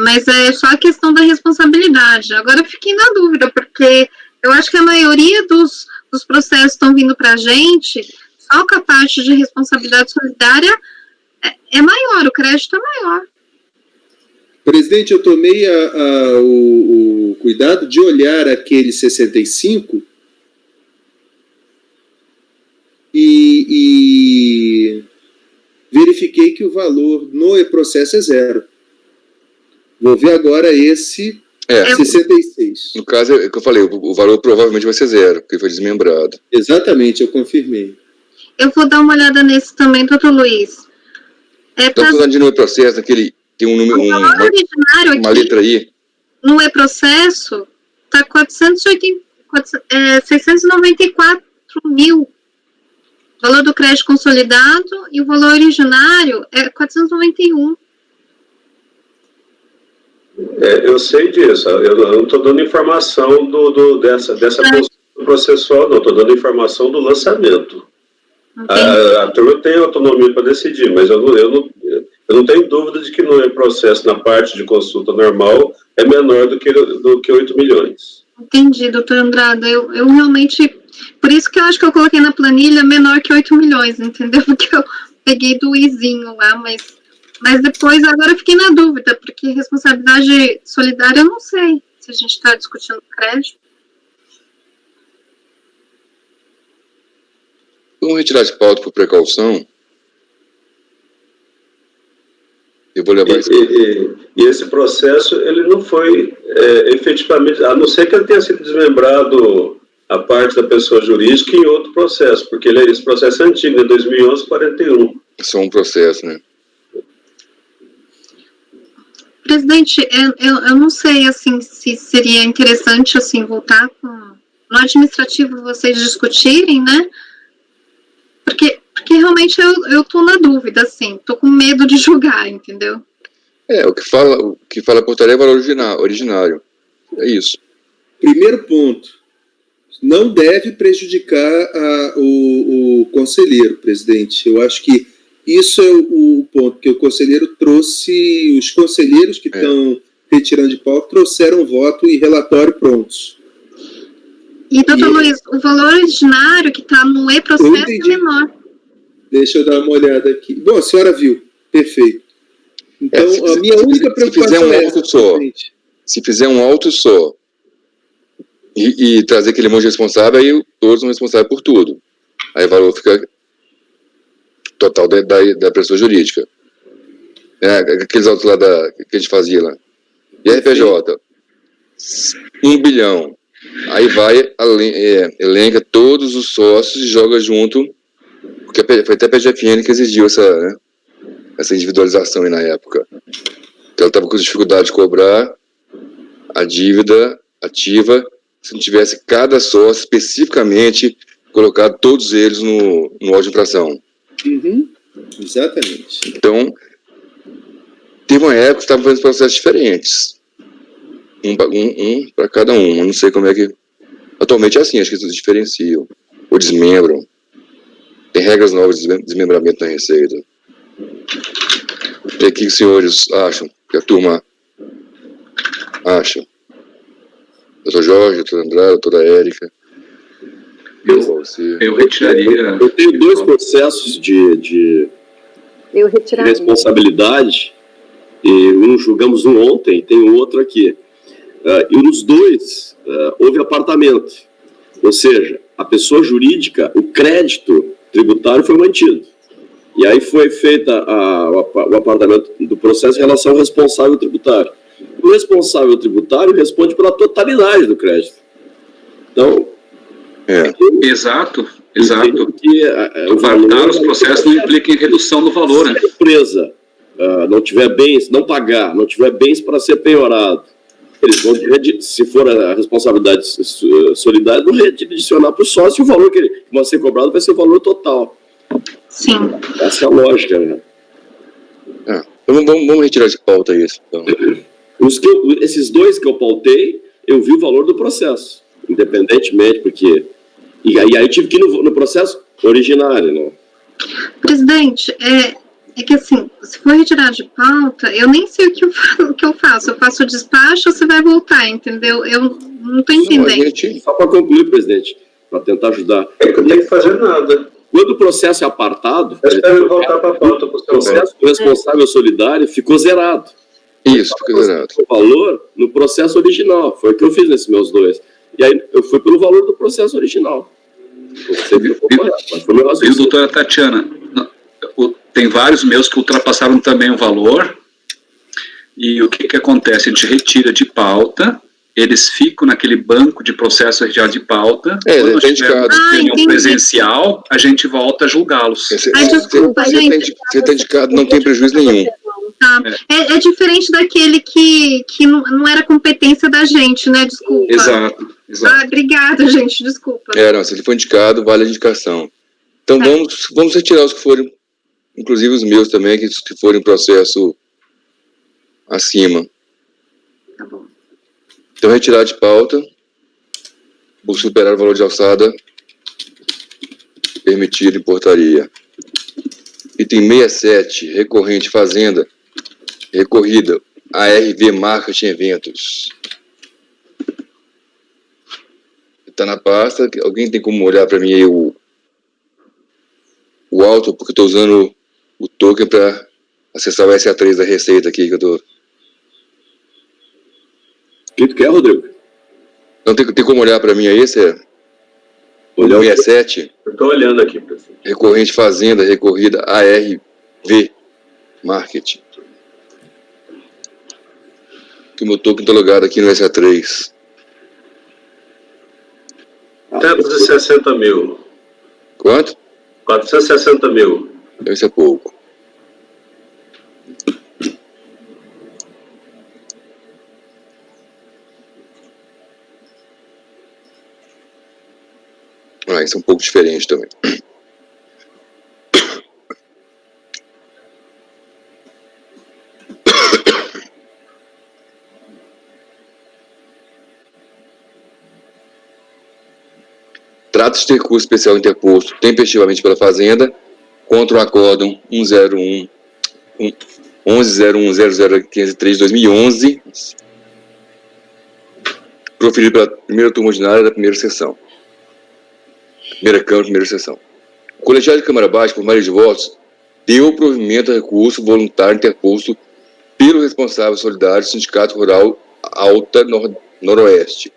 Mas é só a questão da responsabilidade. Agora eu fiquei na dúvida, porque eu acho que a maioria dos processos estão vindo para a gente, só com a parte de responsabilidade solidária é maior, o crédito é maior. Presidente, eu tomei o cuidado de olhar aquele 65 e verifiquei que o valor no e-processo é zero. Vou ver agora esse 66. No caso, é o que eu falei, o valor provavelmente vai ser zero, porque foi desmembrado. Exatamente, eu confirmei. Eu vou dar uma olhada nesse também, doutor Luiz. Estamos falando de no e-processo, aquele tem um número, uma letra I. No e-processo, está 694 mil. O valor do crédito consolidado e o valor originário é 491. eu sei disso. Eu não estou dando informação dessa processual, não. Estou dando informação do lançamento. A turma tem autonomia para decidir, mas eu não tenho dúvida de que no processo, na parte de consulta normal, é menor do que 8 milhões. Entendi, doutor Andrada. Eu realmente... Por isso que eu acho que eu coloquei na planilha menor que 8 milhões, entendeu? Porque eu peguei do izinho lá, mas depois, agora eu fiquei na dúvida, porque responsabilidade solidária eu não sei se a gente está discutindo crédito. Vamos retirar de pauta por precaução. Eu vou levar isso. E esse processo, ele não foi efetivamente, a não ser que ele tenha sido desmembrado a parte da pessoa jurídica em outro processo, porque esse processo é antigo, de 2011, 41. É só um processo, né? Presidente, eu não sei, assim, se seria interessante, assim, voltar no administrativo vocês discutirem, né? Porque realmente eu tô na dúvida, assim, tô com medo de julgar, entendeu? O que fala a portaria é valor originário. É isso. Primeiro ponto, não deve prejudicar o conselheiro, presidente. Eu acho que isso é o ponto que o conselheiro trouxe, os conselheiros que estão retirando de pauta trouxeram voto e relatório prontos. E, doutor Luiz, o valor originário que está no e-processo é menor. Deixa eu dar uma olhada aqui. Bom, a senhora viu. Perfeito. Então, a minha única preocupação é essa, se fizer um auto só e trazer aquele monte de responsável, aí todos são responsáveis por tudo. Aí o valor fica total da pessoa jurídica. Aqueles autos lá que a gente fazia lá. E a RPJ, 1 bilhão. Aí vai, elenca todos os sócios e joga junto, porque foi até a PGFN que exigiu essa individualização aí na época. Então ela estava com dificuldade de cobrar a dívida ativa se não tivesse cada sócio especificamente colocado todos eles no auto de infração. Uhum. Exatamente. Então, teve uma época que estavam fazendo processos diferentes. Um para cada um. Eu não sei como é que... Atualmente é assim, acho que eles diferenciam. Ou desmembram. Tem regras novas de desmembramento na Receita. E o que os senhores acham? Que a turma acha? Doutor Jorge, doutor Andrade, doutora Érica. Eu retiraria... Eu tenho 2 processos de Eu retiraria. responsabilidade, e julgamos um ontem, tem outro aqui. E nos 2 houve apartamento. Ou seja, a pessoa jurídica, o crédito tributário foi mantido. E aí foi feita o apartamento do processo em relação ao responsável tributário. O responsável tributário responde pela totalidade do crédito. Então... Exato. Que, o Guardar os processos não implica em redução do valor, né? Se a empresa não tiver bens, não pagar, não tiver bens para ser penhorado, eles vão, se for a responsabilidade solidária, vão redirecionar para o sócio e o valor que vai ser cobrado vai ser o valor total. Sim. Essa é a lógica, né? Então vamos retirar de pauta isso. Então. Esses 2 que eu pautei, eu vi o valor do processo, independentemente, porque... E aí eu tive que ir no processo originário, né? Presidente, é que assim, se for retirar de pauta, eu nem sei o que eu faço. Eu faço o despacho ou você vai voltar, entendeu? Eu não estou entendendo. Só para concluir, presidente, para tentar ajudar. É que eu não tenho que fazer nada. Quando o processo é apartado, Eu espero voltar para a pauta. o processo do responsável solidário ficou zerado. Isso, ficou zerado. O valor no processo original. Foi o que eu fiz nesses meus 2. E aí eu fui pelo valor do processo original. Viu, doutora Tatiana? Tem vários meus que ultrapassaram também o valor. E o que acontece? A gente retira de pauta, eles ficam naquele banco de processo retirado de pauta. Quando nós tivermos reunião presencial, a gente volta a julgá-los. Desculpa, gente. Você está indicado, não tem prejuízo nenhum. Tá. É diferente daquele que não era competência da gente, né? Desculpa. Exato. Obrigada, gente, desculpa. Não, se ele for indicado, vale a indicação. Então vamos retirar os que forem, inclusive os meus também, que forem processo acima. Tá bom. Então retirar de pauta, por superar o valor de alçada permitido em portaria. Item 67, recorrente fazenda, recorrida, ARV Marketing Eventos. Está na pasta. Alguém tem como olhar para mim aí o auto, porque eu estou usando o token para acessar o SA3 da Receita aqui que eu estou. O que tu quer, Rodrigo? Não tem como olhar para mim aí, Cé? Olhar o 67. Eu estou olhando aqui, professor. Recorrente fazenda, recorrida ARV Marketing. Que o meu token está logado aqui no SA3. 460 mil. Quanto? 460 mil. Isso é pouco. Isso é um pouco diferente também. Trata-se de recurso especial interposto tempestivamente pela Fazenda contra o acórdão 1101001503 de 2011, proferido pela primeira turma ordinária da primeira sessão. Primeira Câmara, primeira sessão. O colegiado de Câmara Baixa, por maioria de votos, deu provimento a recurso voluntário interposto pelo responsável solidário do Sindicato Rural Alta Noroeste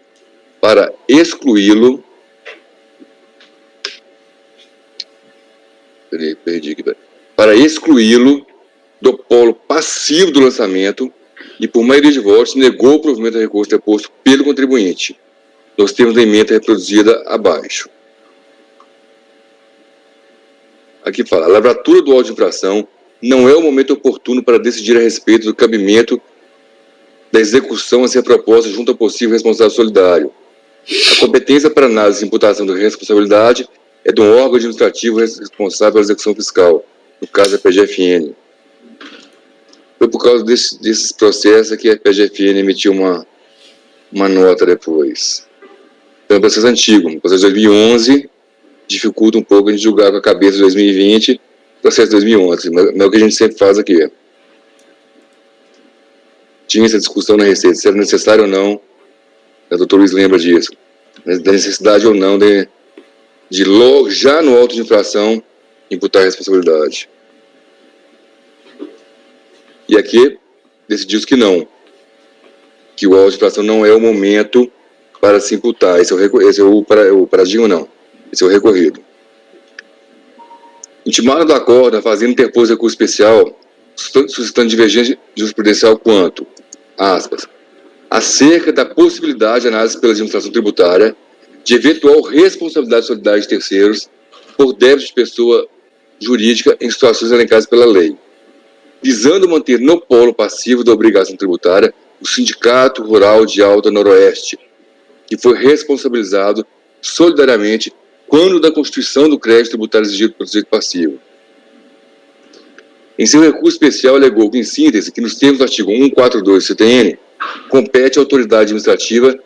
para excluí-lo. Para excluí-lo do polo passivo do lançamento e, por maioria de votos, negou o provimento a recurso interposto pelo contribuinte. nos termos da emenda reproduzida abaixo. Aqui fala, a lavratura do auto de infração não é o momento oportuno para decidir a respeito do cabimento da execução a ser proposta junto ao possível responsável solidário. A competência para análise e imputação de responsabilidade é do órgão administrativo responsável pela execução fiscal, no caso a PGFN. Foi por causa desses processos que a PGFN emitiu uma nota depois. Então, é um processo antigo, um processo de 2011, dificulta um pouco a gente julgar com a cabeça de 2020, processo de 2011, mas é o que a gente sempre faz aqui. Tinha essa discussão na Receita, se era necessário ou não, o doutor Luiz lembra disso, da necessidade ou não de logo, já no auto de infração, imputar a responsabilidade. E aqui, decidiu-se que não, que o auto de infração não é o momento para se imputar, esse é o paradigma não, esse é o recorrido. Intimado do acordo, a Fazenda interpôs recurso especial, suscitando divergência jurisprudencial quanto, aspas, acerca da possibilidade de análise pela administração tributária de eventual responsabilidade solidária de terceiros por débito de pessoa jurídica em situações elencadas pela lei, visando manter no polo passivo da obrigação tributária o Sindicato Rural de Alta Noroeste, que foi responsabilizado solidariamente quando da constituição do crédito tributário exigido pelo sujeito passivo. Em seu recurso especial, alegou, em síntese, que nos termos do artigo 142 do CTN, compete à autoridade administrativa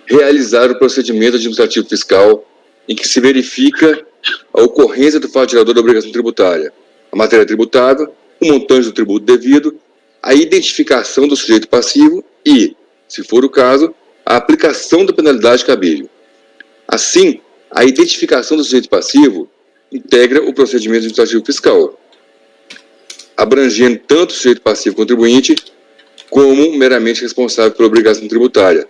realizar o procedimento administrativo fiscal em que se verifica a ocorrência do fato gerador da obrigação tributária, a matéria tributável, o montante do tributo devido, a identificação do sujeito passivo e, se for o caso, a aplicação da penalidade cabível. Assim, a identificação do sujeito passivo integra o procedimento administrativo fiscal, abrangendo tanto o sujeito passivo contribuinte como meramente responsável pela obrigação tributária,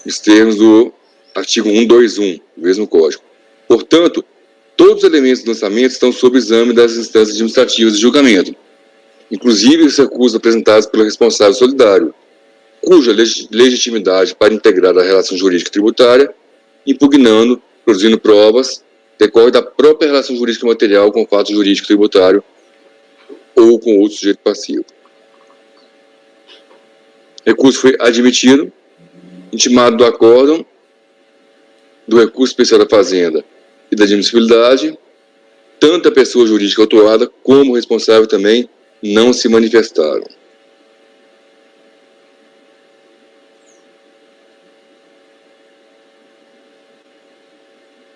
nos termos do artigo 121, do mesmo Código. Portanto, todos os elementos do lançamento estão sob exame das instâncias administrativas de julgamento, inclusive os recursos apresentados pelo responsável solidário, cuja legitimidade para integrar a relação jurídica tributária, impugnando, produzindo provas, decorre da própria relação jurídica material com o fato jurídico tributário ou com outro sujeito passivo. Recurso foi admitido, intimado do acórdão, do recurso especial da Fazenda e da admissibilidade, tanto a pessoa jurídica autuada como o responsável também não se manifestaram.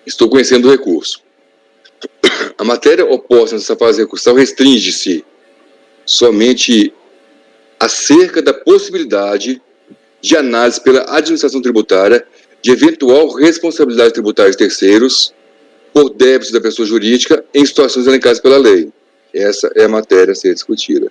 Estou conhecendo o recurso. A matéria oposta nessa fase recursal restringe-se somente acerca da possibilidade de análise pela administração tributária de eventual responsabilidade tributária de terceiros por débitos da pessoa jurídica em situações elencadas pela lei. Essa é a matéria a ser discutida.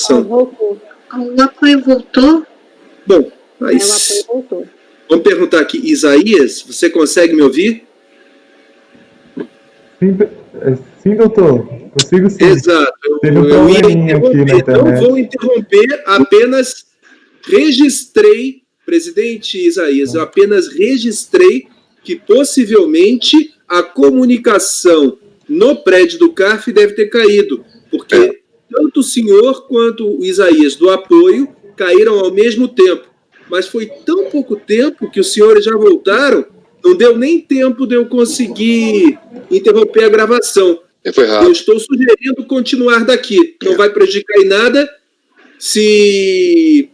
Voltou. O apoio voltou? Bom, O aí, apoio voltou. vamos perguntar aqui, Isaías, você consegue me ouvir? Sim, doutor. Consigo sim. Exato. Teve um Eu ia probleminha aqui na interromper, não internet. vou interromper, apenas registrei, presidente Isaías, eu apenas registrei que possivelmente a comunicação no prédio do CARF deve ter caído, porque tanto o senhor quanto o Isaías do apoio caíram ao mesmo tempo. Mas foi tão pouco tempo que os senhores já voltaram, não deu nem tempo de eu conseguir interromper a gravação. Foi rápido. Eu estou sugerindo continuar daqui. Não vai prejudicar em nada. Se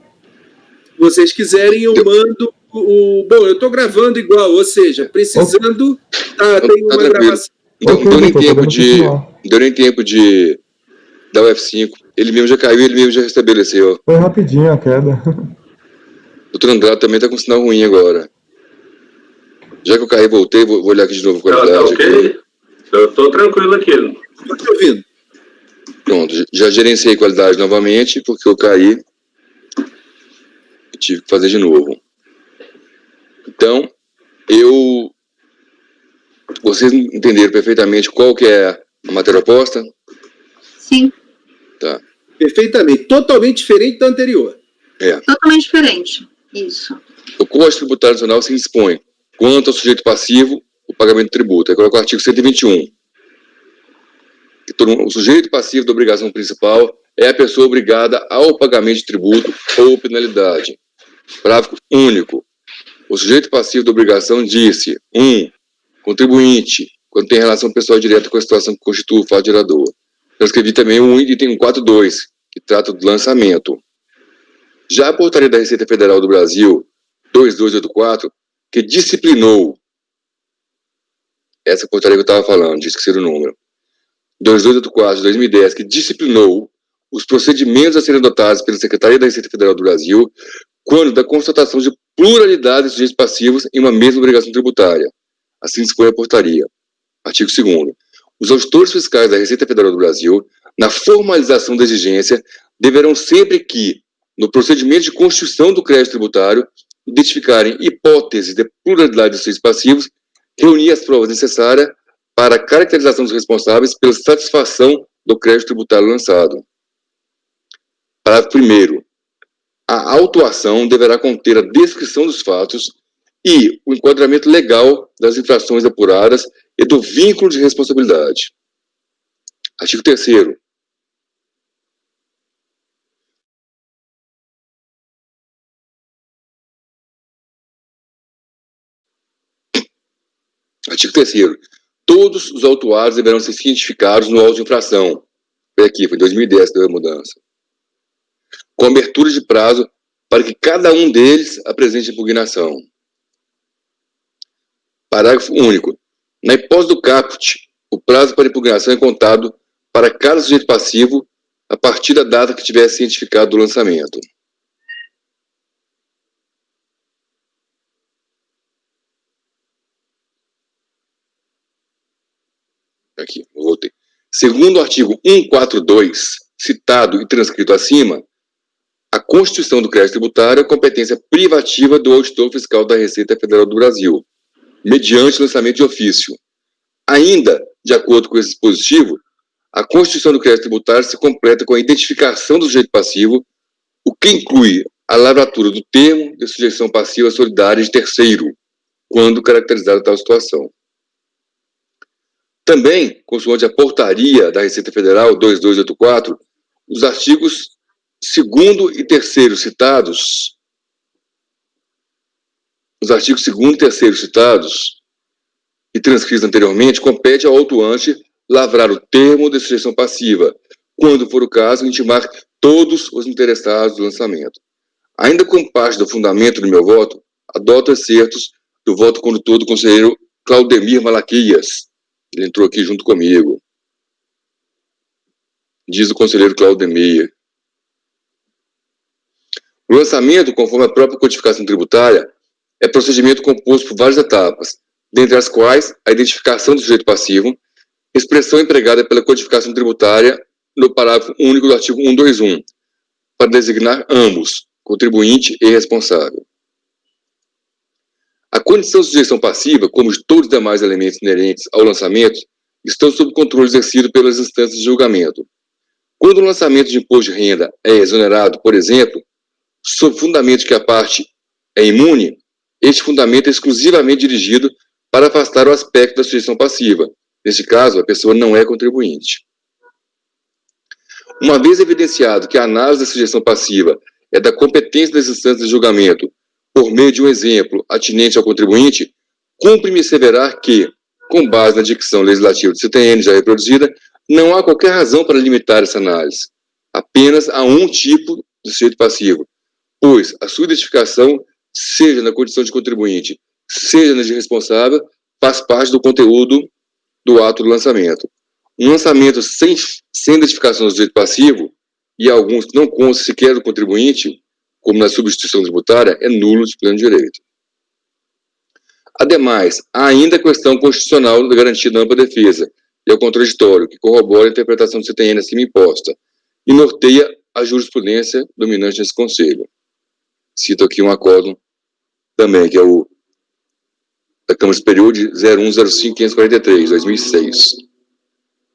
vocês quiserem, eu mando o... Bom, eu estou gravando igual, ou seja, precisando... tem uma gravação. Então, Ok, doutor, podemos continuar. deu nem tempo de dar o F5. Ele mesmo já caiu, ele mesmo já restabeleceu. Foi rapidinho a queda. O doutor Andrade também está com sinal ruim agora. Já que eu caí e voltei, vou olhar aqui de novo a qualidade. Tá ok? Aqui. Eu tô tranquilo aqui. Estou te ouvindo. Pronto, já gerenciei a qualidade novamente, porque eu caí e tive que fazer de novo. Então, vocês entenderam perfeitamente qual que é a matéria oposta? Sim, Tá. Perfeitamente. Totalmente diferente da anterior. totalmente diferente. Isso. O Código Tributário Nacional se dispõe quanto ao sujeito passivo, o pagamento de tributo. Aí coloca o artigo 121. O sujeito passivo da obrigação principal é a pessoa obrigada ao pagamento de tributo ou penalidade. Parágrafo único. O sujeito passivo da obrigação disse: 1. Contribuinte, quando tem relação pessoal direta com a situação que constitui o fato gerador. Transcrevi também o item 142, que trata do lançamento. Já a portaria da Receita Federal do Brasil, 2284, que disciplinou essa portaria que eu estava falando, esqueci o número, 2284 de 2010, que disciplinou os procedimentos a serem adotados pela Secretaria da Receita Federal do Brasil quando da constatação de pluralidade de sujeitos passivos em uma mesma obrigação tributária. Assim dispõe a portaria. Artigo 2º. Os auditores fiscais da Receita Federal do Brasil, na formalização da exigência, deverão sempre que, no procedimento de constituição do crédito tributário, identificarem hipóteses de pluralidade de sujeitos passivos, reunir as provas necessárias para a caracterização dos responsáveis pela satisfação do crédito tributário lançado. Parágrafo 1º. A autuação deverá conter a descrição dos fatos e o enquadramento legal das infrações apuradas e do vínculo de responsabilidade. Artigo 3º. Artigo 3º. Todos os autuados deverão ser cientificados no auto de infração. Foi aqui, foi em 2010 que deu a mudança. Com abertura de prazo para que cada um deles apresente impugnação. Parágrafo único. Na hipótese do caput, o prazo para impugnação é contado para cada sujeito passivo a partir da data que tiver cientificado do lançamento. Aqui, voltei. Segundo o artigo 142, citado e transcrito acima, a constituição do crédito tributário é competência privativa do auditor fiscal da Receita Federal do Brasil, mediante lançamento de ofício. Ainda, de acordo com esse dispositivo, a constituição do crédito tributário se completa com a identificação do sujeito passivo, o que inclui a lavratura do termo de sujeição passiva solidária de terceiro, quando caracterizada tal situação. Também, consoante a portaria da Receita Federal 2284, os artigos 2º e 3º citados, e transcritos anteriormente, compete ao autuante lavrar o termo de sujeição passiva, quando for o caso, intimar todos os interessados do lançamento. Ainda como parte do fundamento do meu voto, adoto excertos do voto condutor do conselheiro Claudemir Malaquias. Ele entrou aqui junto comigo. Diz o conselheiro Claudemir: o lançamento, conforme a própria codificação tributária, é procedimento composto por várias etapas, dentre as quais a identificação do sujeito passivo, expressão empregada pela codificação tributária no parágrafo único do artigo 121, para designar ambos, contribuinte e responsável. A condição de sujeição passiva, como de todos os demais elementos inerentes ao lançamento, estão sob controle exercido pelas instâncias de julgamento. Quando o lançamento de imposto de renda é exonerado, por exemplo, sob fundamento que a parte é imune, este fundamento é exclusivamente dirigido para afastar o aspecto da sujeição passiva. Neste caso, a pessoa não é contribuinte. Uma vez evidenciado que a análise da sujeição passiva é da competência das instâncias de julgamento, por meio de um exemplo atinente ao contribuinte, cumpre-me asseverar que, com base na dicção legislativa do CTN já reproduzida, não há qualquer razão para limitar essa análise, apenas a um tipo de sujeito passivo, pois a sua identificação, seja na condição de contribuinte, seja na de responsável, faz parte do conteúdo do ato do lançamento. Um lançamento sem identificação do sujeito passivo e alguns que não constam sequer do contribuinte, como na substituição tributária, é nulo de pleno direito. Ademais, há ainda a questão constitucional da garantia da ampla defesa e ao contraditório, que corrobora a interpretação do CTN acima imposta e norteia a jurisprudência dominante nesse Conselho. Cito aqui um acórdão também, que é o da Câmara Superior de 0105-543, 2006.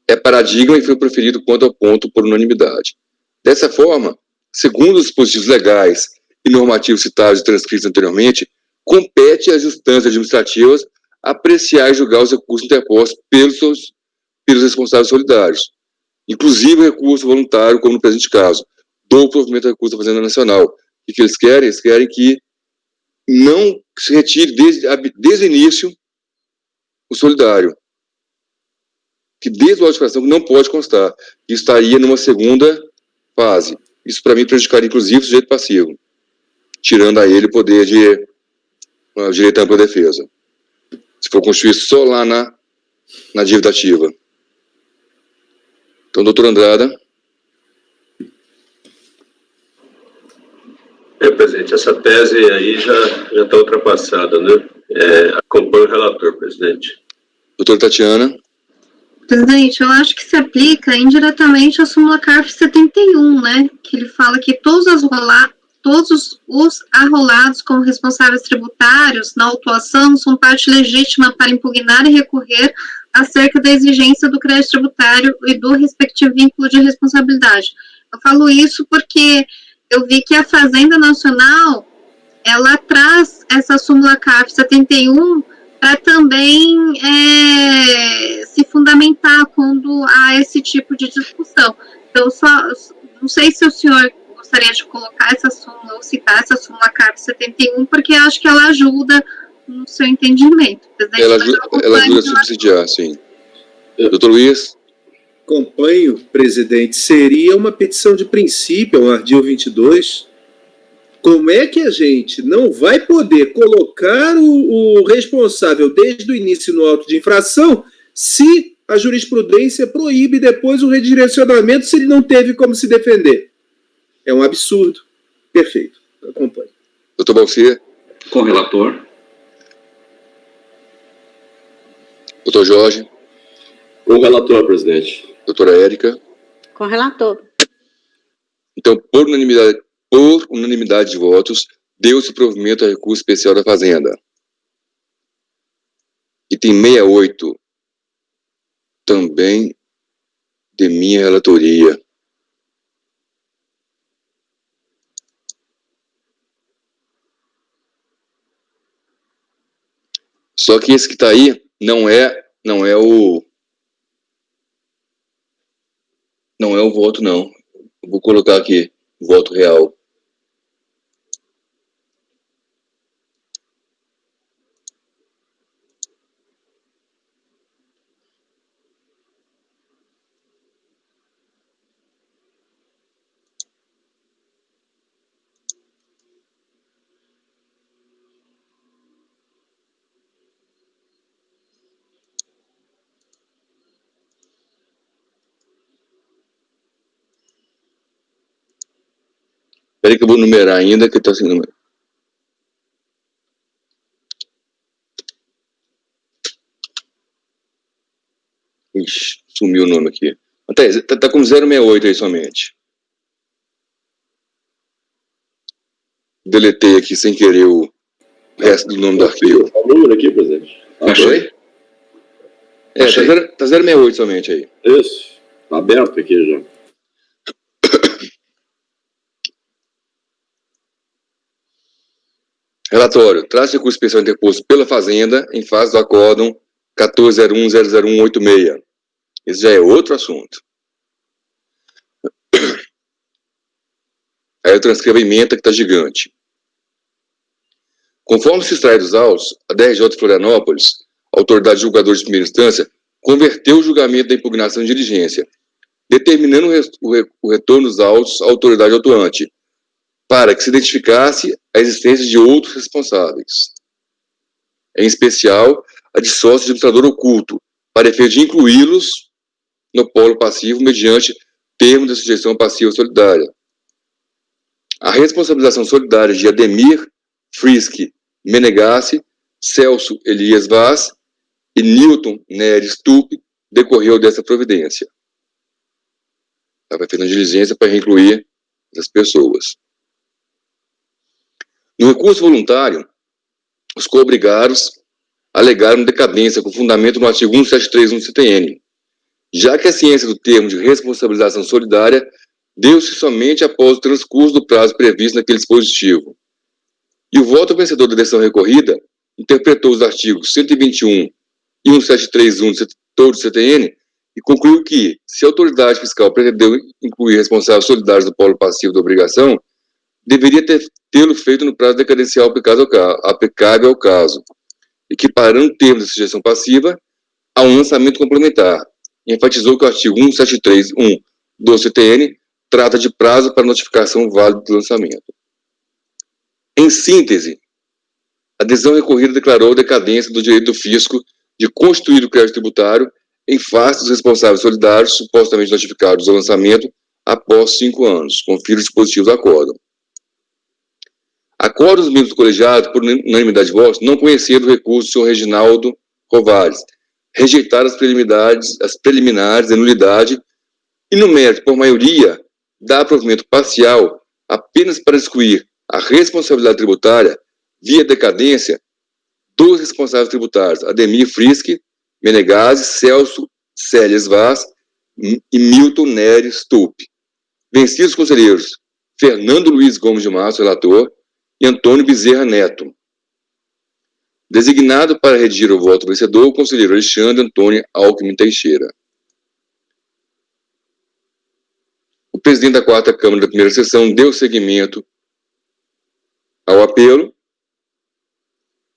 É paradigma e foi proferido ponto a ponto por unanimidade. Dessa forma, segundo os dispositivos legais e normativos citados e transcritos anteriormente, compete às instâncias administrativas apreciar e julgar os recursos interpostos pelos responsáveis solidários, inclusive o recurso voluntário, como no presente caso, do provimento do recurso da Fazenda Nacional. O que eles querem? Eles querem que não se retire desde o início o solidário, que desde a notificação não pode constar, que estaria numa segunda fase. Isso, para mim, prejudicaria, inclusive, o sujeito passivo, tirando a ele o poder de direito à ampla defesa, se for constituído só lá na dívida ativa. Então, doutor Andrada. Presidente, essa tese aí já está ultrapassada, né? Acompanho o relator, presidente. Doutora Tatiana. Presidente, eu acho que se aplica indiretamente a súmula CARF 71, né? Que ele fala que todos os arrolados como responsáveis tributários na autuação são parte legítima para impugnar e recorrer acerca da exigência do crédito tributário e do respectivo vínculo de responsabilidade. Eu falo isso porque eu vi que a Fazenda Nacional, ela traz essa súmula CARF 71 para também se fundamentar quando há esse tipo de discussão. Então, não sei se o senhor gostaria de colocar essa súmula ou citar essa súmula CARF 71, porque acho que ela ajuda no seu entendimento. Ela ajuda a subsidiar, sim. Doutor Luiz? Acompanho, presidente. Seria uma petição de princípio, um ardil 22. Como é que a gente não vai poder colocar o responsável desde o início no auto de infração se a jurisprudência proíbe depois o redirecionamento se ele não teve como se defender? É um absurdo. Perfeito. Acompanho. Doutor Balcier? Com o relator. Doutor Jorge? Com o relator, presidente. Doutora Érica? Com o relator. Então, por unanimidade de votos, deu-se provimento ao recurso especial da Fazenda. Item 68, também de minha relatoria. Só que esse que está aí não é o voto, não. Eu vou colocar aqui, voto real. Espera que eu vou numerar ainda, que eu estou sem número. Ixi, sumiu o nome aqui. Até, tá com 068 aí somente. Deletei aqui sem querer o resto do nome do arquivo. Qual o número aqui, presidente? Achei? Achei. Tá 068 somente aí. Isso. Tá aberto aqui já. Relatório. Traz recurso especial interposto pela Fazenda em fase do acórdão 14.01.00186. Esse já é outro assunto. Aí eu transcrevo a ementa que está gigante. Conforme se extrai dos autos, a DRJ de Florianópolis, autoridade julgadora de primeira instância, converteu o julgamento da impugnação em diligência, determinando o retorno dos autos à autoridade autuante, para que se identificasse a existência de outros responsáveis, em especial a de sócio administrador oculto, para efeito de incluí-los no polo passivo mediante termo da sujeição passiva solidária. A responsabilização solidária de Ademir Frisk Menegassi, Celso Elias Vaz e Newton Neres Tupi decorreu dessa providência. Estava feita uma diligência para incluir as pessoas. No recurso voluntário, os coobrigados alegaram decadência com fundamento no artigo 1731 do CTN, já que a ciência do termo de responsabilização solidária deu-se somente após o transcurso do prazo previsto naquele dispositivo. E o voto vencedor da decisão recorrida interpretou os artigos 121 e 1731 do CTN e concluiu que, se a autoridade fiscal pretendeu incluir responsáveis solidários do polo passivo da obrigação, deveria tê-lo feito no prazo decadencial aplicável ao caso, equiparando o termo de sujeição passiva a um lançamento complementar. E enfatizou que o artigo 1731 do CTN trata de prazo para notificação válida do lançamento. Em síntese, a decisão recorrida declarou a decadência do direito do fisco de constituir o crédito tributário em face dos responsáveis solidários supostamente notificados do lançamento após 5 anos. Confira os dispositivos do acórdão. Acordo dos membros do colegiado, por unanimidade de votos, não conheceram o recurso do senhor Reginaldo Rovares, rejeitaram as preliminares de nulidade e, no mérito, por maioria, dá provimento parcial apenas para excluir a responsabilidade tributária via decadência dos responsáveis tributários Ademir Frisk Menegassi, Celso Célias Vaz e Milton Neres Tupi. Vencidos os conselheiros Fernando Luiz Gomes de Matos, relator, e Antônio Bezerra Neto. Designado para redigir o voto vencedor, o conselheiro Alexandre Antônio Alckmin Teixeira. O presidente da 4ª Câmara da primeira sessão deu seguimento ao apelo,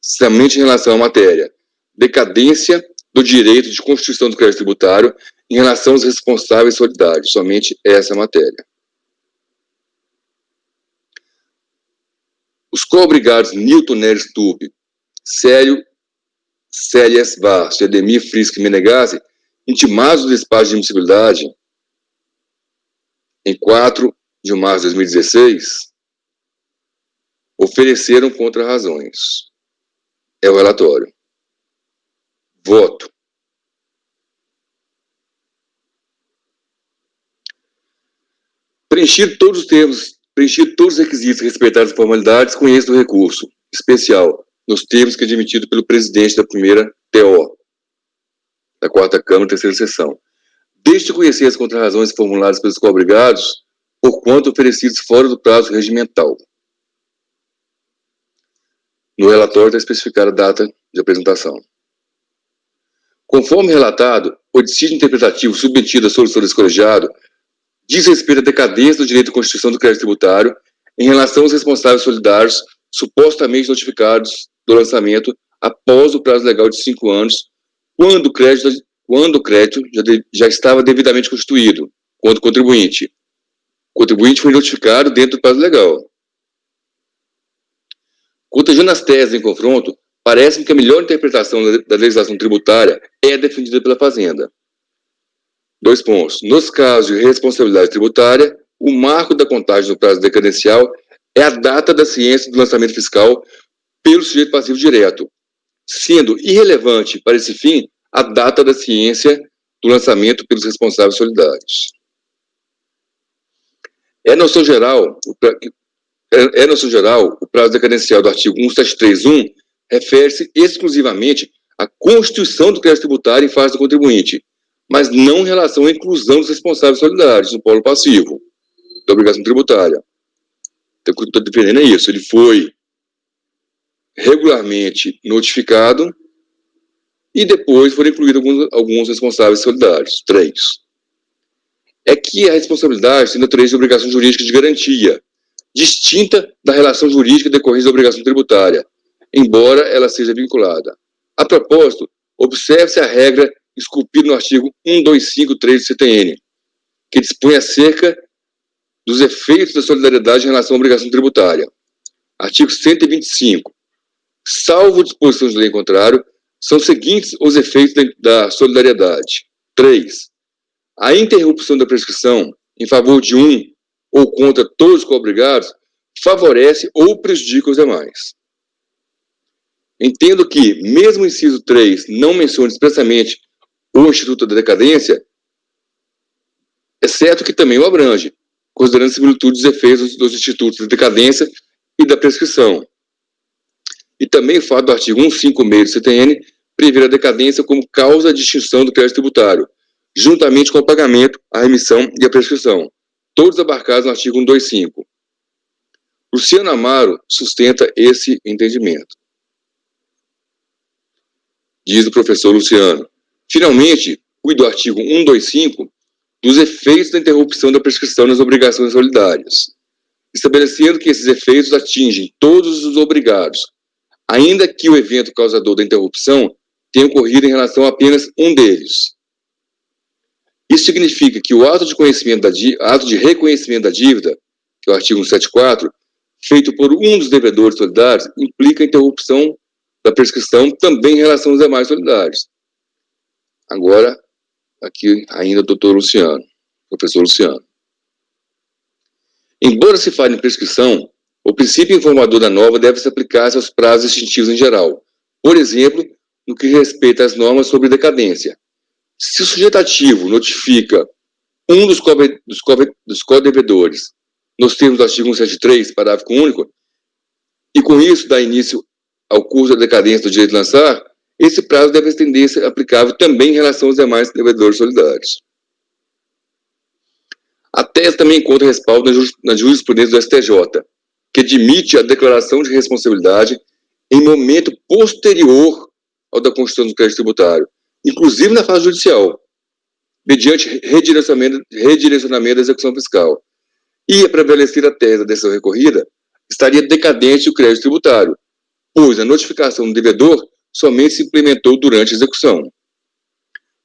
somente em relação à matéria decadência do direito de constituição do crédito tributário em relação aos responsáveis solidários, somente essa matéria. Os coobrigados Newton Neres Tupi, Célias Vaz e Ademir Frisk Menegassi, intimados do despacho de admissibilidade em 4 de março de 2016, ofereceram contra-razões. É o relatório. Voto. Preenchido todos os requisitos e respeitadas as formalidades, conheço o recurso especial nos termos que é admitido pelo presidente da primeira TO, da 4ª Câmara, terceira sessão. Deixe de conhecer as contrarrazões formuladas pelos coobrigados, porquanto oferecidos fora do prazo regimental. No relatório está especificada a data de apresentação. Conforme relatado, o dissídio interpretativo submetido à solução desse colegiado diz respeito à decadência do direito de constituição do crédito tributário em relação aos responsáveis solidários supostamente notificados do lançamento após o prazo legal de 5 anos, quando o crédito já estava devidamente constituído, quanto contribuinte. O contribuinte foi notificado dentro do prazo legal. Protegendo as teses em confronto, parece-me que a melhor interpretação da legislação tributária é defendida pela Fazenda. 2 pontos. Nos casos de responsabilidade tributária, o marco da contagem do prazo decadencial é a data da ciência do lançamento fiscal pelo sujeito passivo direto, sendo irrelevante para esse fim a data da ciência do lançamento pelos responsáveis solidários. É noção geral, o prazo decadencial do artigo 1731 refere-se exclusivamente à constituição do crédito tributário em face do contribuinte, mas não em relação à inclusão dos responsáveis solidários no polo passivo da obrigação tributária. Então, o que eu estou defendendo é isso. Ele foi regularmente notificado e depois foram incluídos alguns responsáveis solidários. 3. É que a responsabilidade tem natureza de obrigação jurídica de garantia, distinta da relação jurídica decorrente da obrigação tributária, embora ela seja vinculada. A propósito, observe-se a regra esculpida no artigo 1253 do CTN, que dispõe acerca dos efeitos da solidariedade em relação à obrigação tributária. Artigo 125. Salvo disposições de lei em contrário, são seguintes os efeitos da solidariedade. 3. A interrupção da prescrição em favor de um ou contra todos os coobrigados favorece ou prejudica os demais. Entendo que, mesmo o inciso 3 não mencione expressamente o Instituto da Decadência, é certo que também o abrange, considerando a similitude dos efeitos dos institutos da decadência e da prescrição. E também o fato do artigo 156 do CTN prever a decadência como causa de extinção do crédito tributário, juntamente com o pagamento, a remissão e a prescrição, todos abarcados no artigo 125. Luciano Amaro sustenta esse entendimento. Diz o professor Luciano. Finalmente, cuida do artigo 125 dos efeitos da interrupção da prescrição nas obrigações solidárias, estabelecendo que esses efeitos atingem todos os obrigados, ainda que o evento causador da interrupção tenha ocorrido em relação a apenas um deles. Isso significa que o ato de reconhecimento da dívida, que é o artigo 174, feito por um dos devedores solidários, implica a interrupção da prescrição também em relação aos demais solidários. Agora, aqui ainda o doutor Luciano, professor Luciano. Embora se fale em prescrição, o princípio informador da norma deve se aplicar aos prazos extintivos em geral. Por exemplo, no que respeita às normas sobre decadência. Se o sujeito ativo notifica um dos codevedores nos termos do artigo 173, parágrafo único, e com isso dá início ao curso da decadência do direito de lançar, esse prazo deve estender-se aplicável também em relação aos demais devedores solidários. A tese também encontra respaldo na jurisprudência do STJ, que admite a declaração de responsabilidade em momento posterior ao da constituição do crédito tributário, inclusive na fase judicial, mediante redirecionamento da execução fiscal. E, a prevalecer a tese da decisão recorrida, estaria decadente o crédito tributário, pois a notificação do devedor somente se implementou durante a execução.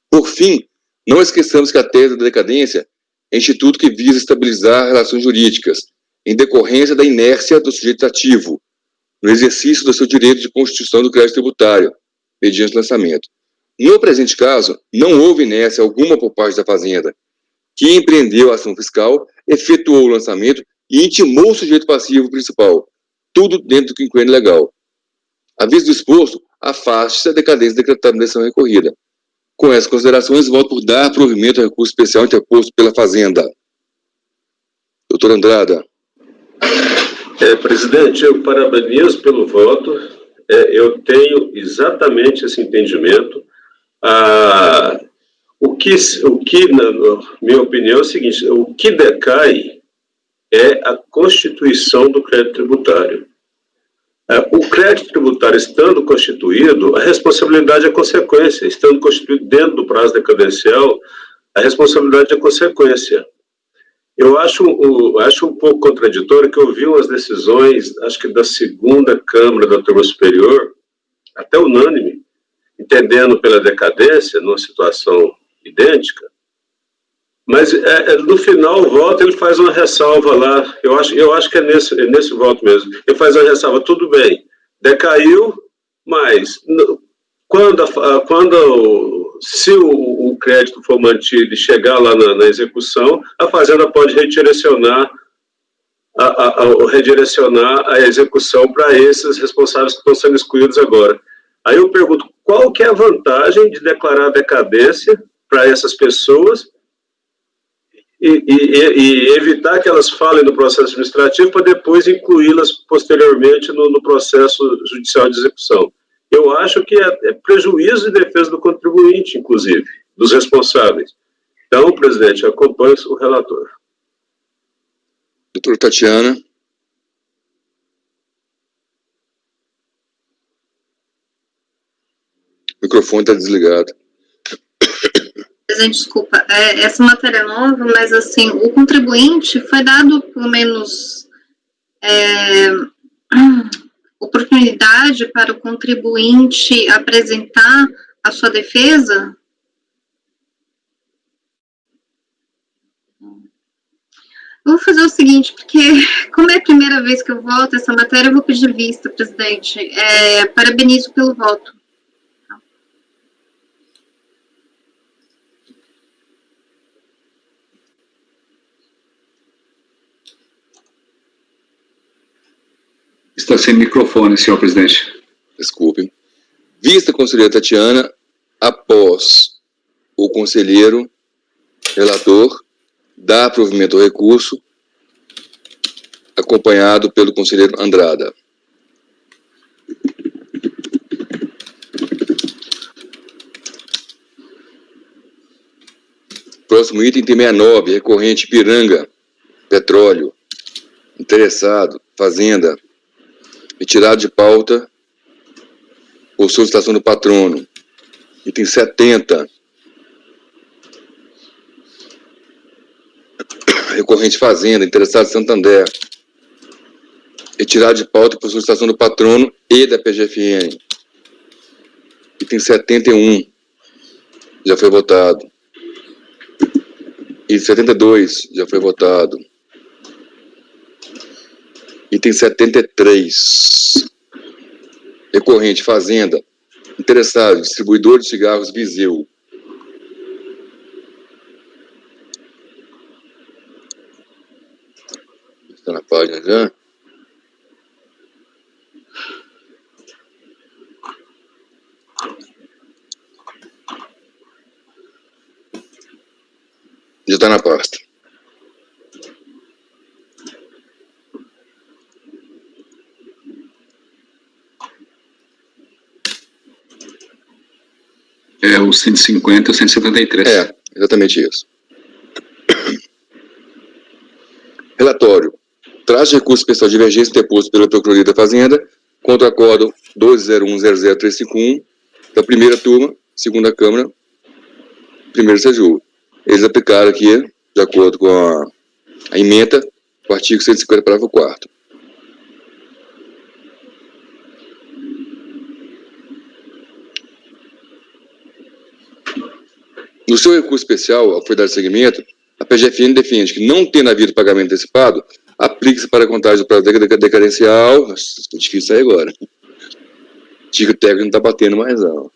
Por fim, não esqueçamos que a tese da decadência é instituto que visa estabilizar relações jurídicas, em decorrência da inércia do sujeito ativo, no exercício do seu direito de constituição do crédito tributário, mediante lançamento. No presente caso, não houve inércia alguma por parte da Fazenda, que empreendeu a ação fiscal, efetuou o lançamento e intimou o sujeito passivo principal, tudo dentro do quinquênio legal. À vista do exposto, afaste-se a decadência decretada na decisão recorrida. Com essas considerações, voto por dar provimento ao recurso especial interposto pela Fazenda. Doutor Andrada. Presidente, eu parabenizo pelo voto. Eu tenho exatamente esse entendimento. O que, na minha opinião, é o seguinte: o que decai é a constituição do crédito tributário. O crédito tributário estando constituído, a responsabilidade é consequência. Estando constituído dentro do prazo decadencial, a responsabilidade é consequência. Eu acho um pouco contraditório que eu vi umas decisões, acho que da segunda Câmara da Turma Superior, até unânime, entendendo pela decadência, numa situação idêntica, mas no final o voto ele faz uma ressalva lá, eu acho que é nesse voto mesmo, ele faz uma ressalva, tudo bem, decaiu, mas se o crédito for mantido e chegar lá na execução, a Fazenda pode redirecionar a execução para esses responsáveis que estão sendo excluídos agora. Aí eu pergunto, qual que é a vantagem de declarar decadência para essas pessoas e evitar que elas falem no processo administrativo para depois incluí-las posteriormente no processo judicial de execução? Eu acho que é prejuízo de defesa do contribuinte, inclusive, dos responsáveis. Então, presidente, acompanho o relator. Doutora Tatiana. O microfone está desligado. Presidente, desculpa, essa matéria é nova, mas assim, o contribuinte foi dado pelo menos oportunidade para o contribuinte apresentar a sua defesa? Eu vou fazer o seguinte, porque como é a primeira vez que eu voto essa matéria, eu vou pedir vista, presidente. Parabenizo pelo voto. Está sem microfone, senhor presidente. Desculpe. Vista a conselheira Tatiana, após o conselheiro relator dar provimento ao recurso, acompanhado pelo conselheiro Andrada. Próximo item, item 69, recorrente Ipiranga, petróleo, interessado, fazenda, retirado de pauta por solicitação do patrono. Item 70, recorrente fazenda, interessado Santander, retirado de pauta por solicitação do patrono e da PGFN. Item 71, já foi votado. Item 72, já foi votado. Item 73, recorrente fazenda, interessado, distribuidor de cigarros Viseu. Está na página já? Já está na pasta. É o 150 e o 173. É, exatamente isso. Relatório. Traz de recurso especial de divergência interposto pela Procuradoria da Fazenda contra o acórdão 1201-00351 da primeira turma, segunda Câmara, primeiro CJU. Eles aplicaram aqui, de acordo com a emenda, o artigo 150, parágrafo 4º. No seu recurso especial, ao que foi dado seguimento, a PGFN defende que, não tendo havido pagamento antecipado, aplique-se para a contagem do prazo decadencial. Nossa, é difícil sair agora. O artigo técnico não está batendo mais, não.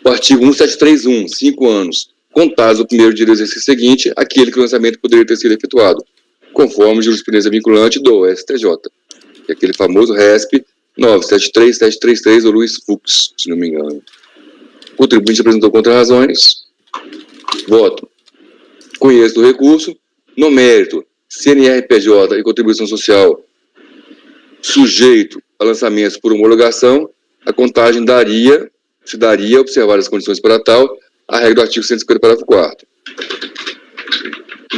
O artigo 1731, 5 anos, contados do primeiro dia do exercício seguinte, aquele que o lançamento poderia ter sido efetuado, conforme jurisprudência vinculante do STJ, que é aquele famoso RESP 973733 do Luiz Fux, se não me engano. O contribuinte apresentou contra-razões. Voto. Conheço o recurso. No mérito, CNRPJ e contribuição social sujeito a lançamentos por homologação, a contagem se daria, observar as condições para tal, a regra do artigo 150, parágrafo 4º.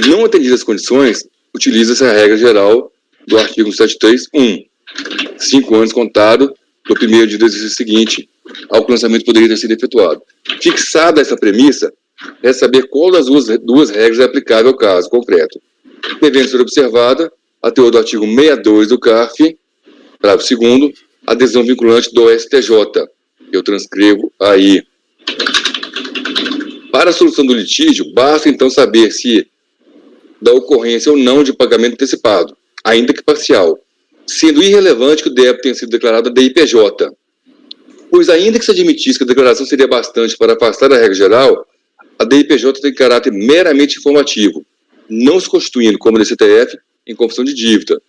Não atendidas as condições, utiliza-se a regra geral do artigo 173.1. 5 anos contado do primeiro dia do exercício seguinte ao que o lançamento poderia ter sido efetuado. Fixada essa premissa, é saber qual das duas regras é aplicável ao caso concreto. Devendo ser observada a teor do artigo 62 do CARF, parágrafo 2º, adesão vinculante do STJ. Eu transcrevo aí. Para a solução do litígio, basta então saber se da ocorrência ou não de pagamento antecipado, ainda que parcial, sendo irrelevante que o débito tenha sido declarado a DIPJ. Pois ainda que se admitisse que a declaração seria bastante para afastar a regra geral, a DIPJ tem caráter meramente informativo, não se constituindo como DCTF em confissão de dívida.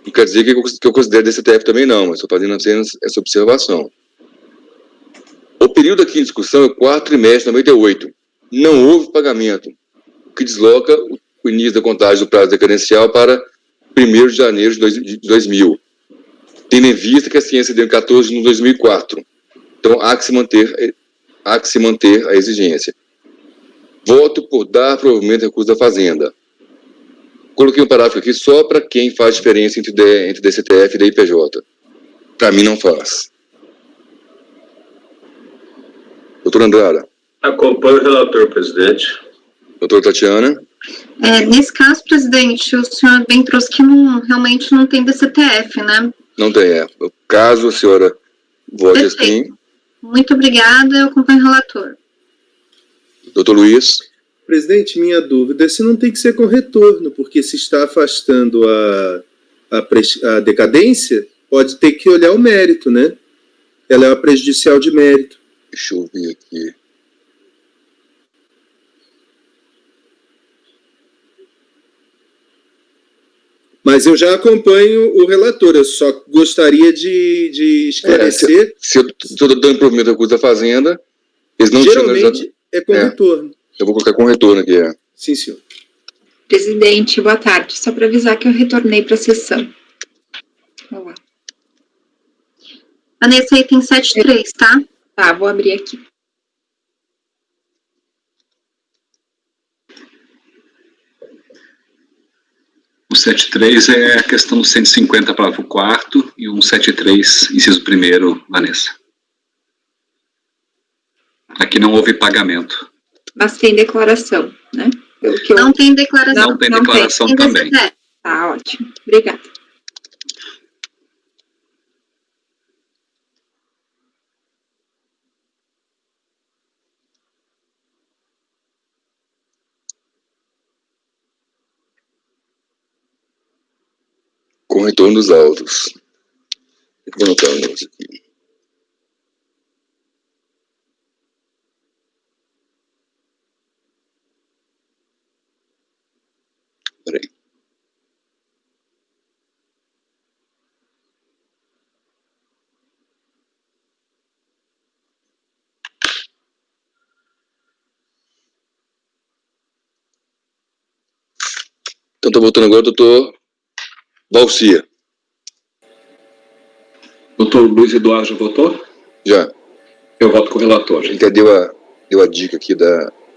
Não quer dizer que eu considero DCTF também não, mas estou fazendo apenas essa observação. O período aqui em discussão é o 4º trimestre de 98. Não houve pagamento, o que desloca o início da contagem do prazo decadencial para 1º de janeiro de 2000, tendo em vista que a ciência deu em 14 de 2004. Então, há que se manter a exigência. Voto por dar provimento ao recurso da Fazenda. Coloquei um parágrafo aqui só para quem faz diferença entre DCTF e DIPJ. Para mim não faz. Doutor Andrada. Acompanho o relator, presidente. Doutora Tatiana. Nesse caso, presidente, o senhor bem trouxe que realmente não tem DCTF, né? Não tem, Caso a senhora vote assim. Muito obrigada, eu acompanho o relator. Doutor Luiz. Presidente, minha dúvida é se não tem que ser com retorno, porque se está afastando a decadência, pode ter que olhar o mérito, né? Ela é uma prejudicial de mérito. Deixa eu ver aqui. Mas eu já acompanho o relator, eu só gostaria de esclarecer. Se eu estou dando provimento ao recurso da Fazenda, eles não tinham analisado. Geralmente é com retorno. Eu vou colocar com retorno aqui. Sim, senhor. Presidente, boa tarde. Só para avisar que eu retornei para a sessão. Vamos lá. Vanessa, item 7.3, tá? Tá, vou abrir aqui. O 73 é a questão do 150, parágrafo 4º, e o 173, inciso 1º, Vanessa. Aqui não houve pagamento. Mas tem declaração, né? Pelo que eu... Não tem declaração. Não tem declaração também. Tá, ótimo. Obrigada. Com retorno dos autos. Vou anotar um negócio aqui. Peraí. Então, estou voltando agora, doutor Valcia. Doutor Luiz Eduardo já votou? Já. Eu voto com o relator. Ele até deu a dica aqui do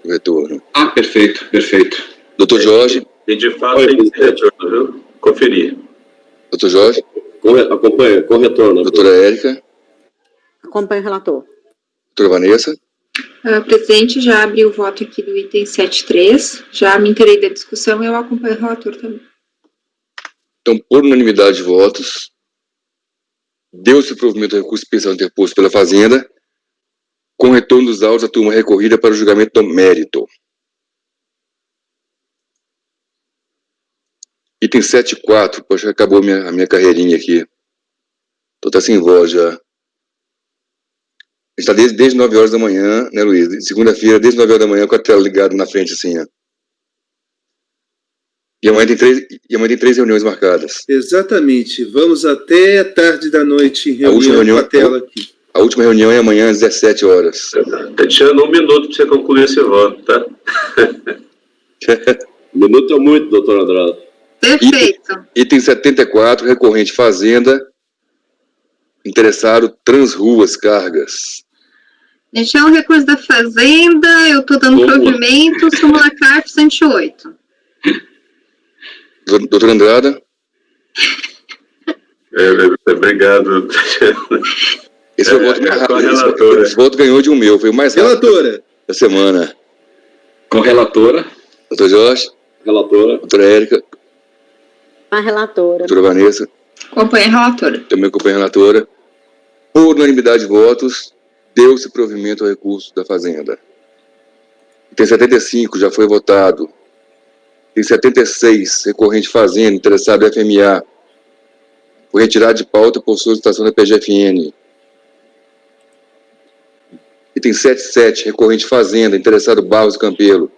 retorno. Ah, perfeito, perfeito. Doutor Jorge. E de fato tem esse retorno, viu? Conferir. Doutor Jorge. Acompanha, com retorno. Doutora Érica. Acompanho o relator. Doutora Vanessa. Presidente, já abri o voto aqui do item 7.3. Já me inteirei da discussão e eu acompanho o relator também. Então, por unanimidade de votos, deu-se provimento ao recurso especial interposto pela Fazenda, com retorno dos autos da turma recorrida para o julgamento do mérito. Item 7.4, poxa, acabou a minha carreirinha aqui. Tô até sem voz já. A gente está desde 9 horas da manhã, né, Luiz? Segunda-feira, desde 9 horas da manhã, com a tela ligada na frente, assim, ó. E amanhã tem 3 reuniões marcadas. Exatamente. Vamos até a tarde da noite em reunião com a tela aqui. A última reunião é amanhã às 17 horas. Tatiana, 1 minuto para você concluir esse voto, tá? Minuto é muito, doutor Andrade. Perfeito. Item 74, recorrente Fazenda, interessado Transruas Cargas. Este é um recurso da Fazenda, eu estou dando provimento, súmula CARF 108. Doutor Andrada? Obrigado, Tatiana. Esse foi o voto mais rápido. Esse voto ganhou de um meu, foi o mais rápido Relatora. da semana. Com relatora. Doutor Jorge? Relatora. Doutora Érica? A relatora. Doutora Vanessa? Acompanho a relatora. Também acompanho a relatora. Por unanimidade de votos, deu-se provimento ao recurso da Fazenda. Item 75, já foi votado. Item 76, recorrente Fazenda, interessado FMA. Foi retirado de pauta por solicitação da PGFN. Item 77, recorrente Fazenda, interessado Barros Campelo.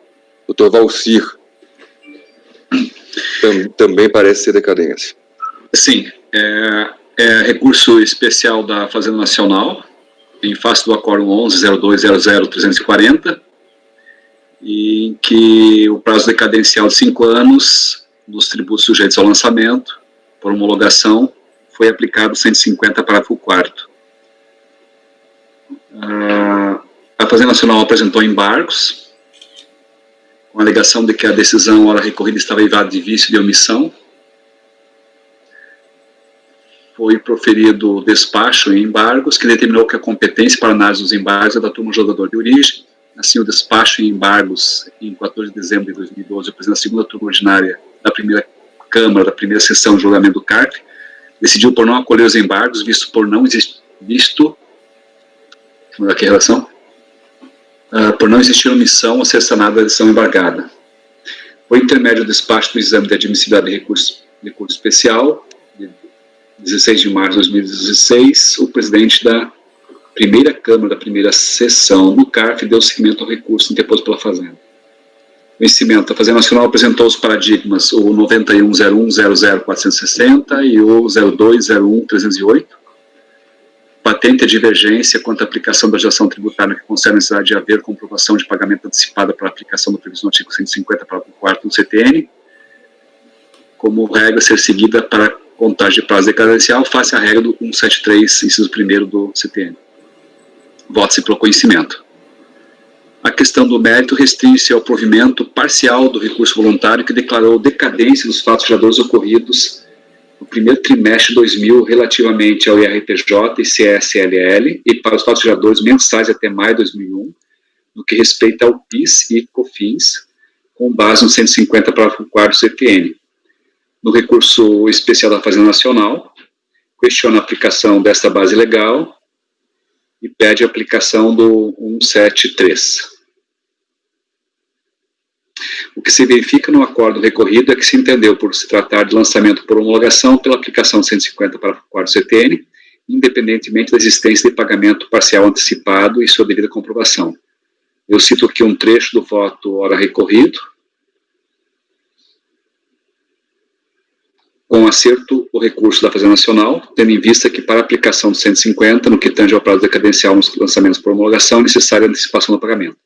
Doutor Valcir. Também parece ser decadência. Sim, é recurso especial da Fazenda Nacional, em face do Acórdão 11.02.00.340, em que o prazo decadencial de 5 anos dos tributos sujeitos ao lançamento, por homologação, foi aplicado 150, parágrafo 4º. A Fazenda Nacional apresentou embargos, com a alegação de que a decisão ora recorrida estava evada de vício de omissão. Foi proferido despacho em embargos, que determinou que a competência para análise dos embargos é da turma jogador de origem. Assim, o despacho em embargos, em 14 de dezembro de 2012, o presidente da segunda turma ordinária da primeira Câmara, da primeira sessão de julgamento do CARF, decidiu por não acolher os embargos, visto por não existir omissão a ser sanada da decisão embargada. Por intermédio do despacho do exame de admissibilidade de recurso especial, de 16 de março de 2016, o presidente da primeira Câmara, da primeira sessão do CARF, deu seguimento ao recurso interposto pela Fazenda. Conhecimento. A Fazenda Nacional apresentou os paradigmas, o 9101-00460 e o 0201-308. Patente a divergência quanto à aplicação da legislação tributária que concerne a necessidade de haver comprovação de pagamento antecipada para a aplicação do previsto no artigo 150, parágrafo 4º do CTN, como regra a ser seguida para contagem de prazo decadencial, face à regra do 173, inciso 1º do CTN. Vote-se pelo conhecimento. A questão do mérito restringe-se ao provimento parcial do recurso voluntário que declarou decadência dos fatos geradores ocorridos no primeiro trimestre de 2000 relativamente ao IRPJ e CSLL e para os fatos geradores mensais até maio de 2001, no que respeita ao PIS e COFINS, com base no 150, parágrafo 4º do CTN. No recurso especial da Fazenda Nacional, questiona a aplicação desta base legal e pede a aplicação do 173. O que se verifica no acordo recorrido é que se entendeu por se tratar de lançamento por homologação pela aplicação do 150, parágrafo 4º do CTN, independentemente da existência de pagamento parcial antecipado e sua devida comprovação. Eu cito aqui um trecho do voto ora recorrido. Com acerto o recurso da Fazenda Nacional, tendo em vista que para a aplicação do 150, no que tange ao prazo decadencial nos lançamentos por homologação, é necessária a antecipação do pagamento.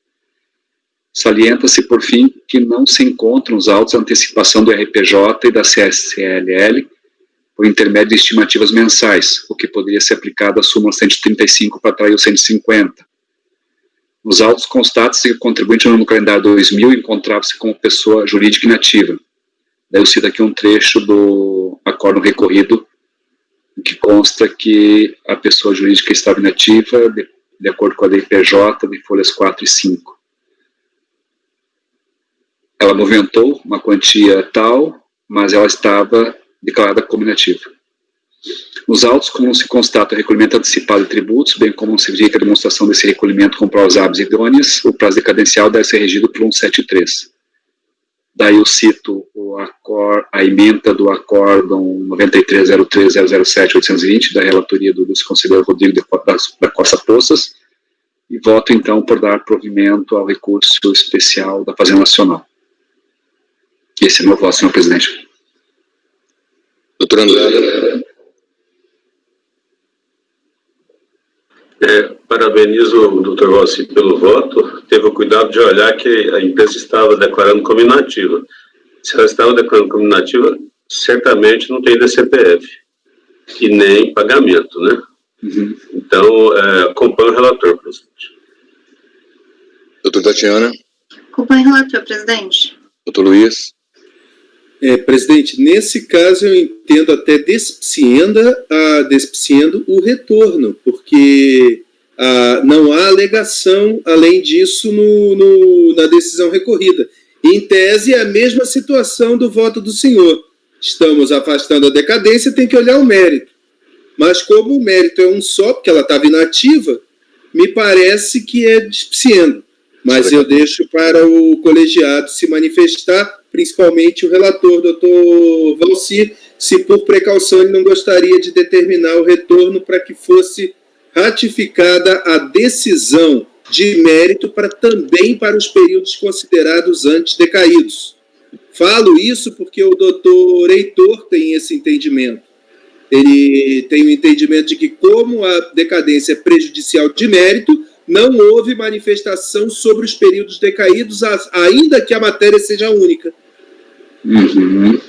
Salienta-se, por fim, que não se encontram os autos de antecipação do RPJ e da CSLL por intermédio de estimativas mensais, o que poderia ser aplicado à súmula 135 para atrair o 150. Nos autos constata-se que o contribuinte no calendário 2000 encontrava-se como pessoa jurídica inativa. Daí eu cito aqui um trecho do acordo recorrido, em que consta que a pessoa jurídica estava inativa, de acordo com a DPJ, de folhas 4 e 5. Ela movimentou uma quantia tal, mas ela estava declarada como inativa. Nos autos, como não se constata o recolhimento antecipado de tributos, bem como não se verifica a demonstração desse recolhimento com provas hábeis e idôneas, o prazo decadencial deve ser regido por 173. Daí eu cito a emenda do acórdão 9303.007.820, da relatoria do conselheiro Rodrigo da Costa Poças, e voto, então, por dar provimento ao recurso especial da Fazenda Nacional. Esse é meu voto, senhor presidente. Doutor André. Parabenizo o doutor Rossi pelo voto. Teve o cuidado de olhar que a empresa estava declarando como inativa. Se ela estava declarando como inativa, certamente não tem DCPF e nem pagamento, né? Uhum. Então, acompanho o relator, presidente. Doutor Tatiana. Acompanho o relator, presidente. Doutor Luiz. Presidente, nesse caso eu entendo até despiciendo o retorno, porque não há alegação, além disso, na decisão recorrida. Em tese, é a mesma situação do voto do senhor. Estamos afastando a decadência, tem que olhar o mérito. Mas como o mérito é um só, porque ela estava inativa, me parece que é despiciendo. Mas eu deixo para o colegiado se manifestar, principalmente o relator, doutor Valcir, se por precaução ele não gostaria de determinar o retorno para que fosse ratificada a decisão de mérito também para os períodos considerados antes decaídos. Falo isso porque o doutor Heitor tem esse entendimento. Ele tem o entendimento de que, como a decadência é prejudicial de mérito, não houve manifestação sobre os períodos decaídos, ainda que a matéria seja única. Uhum.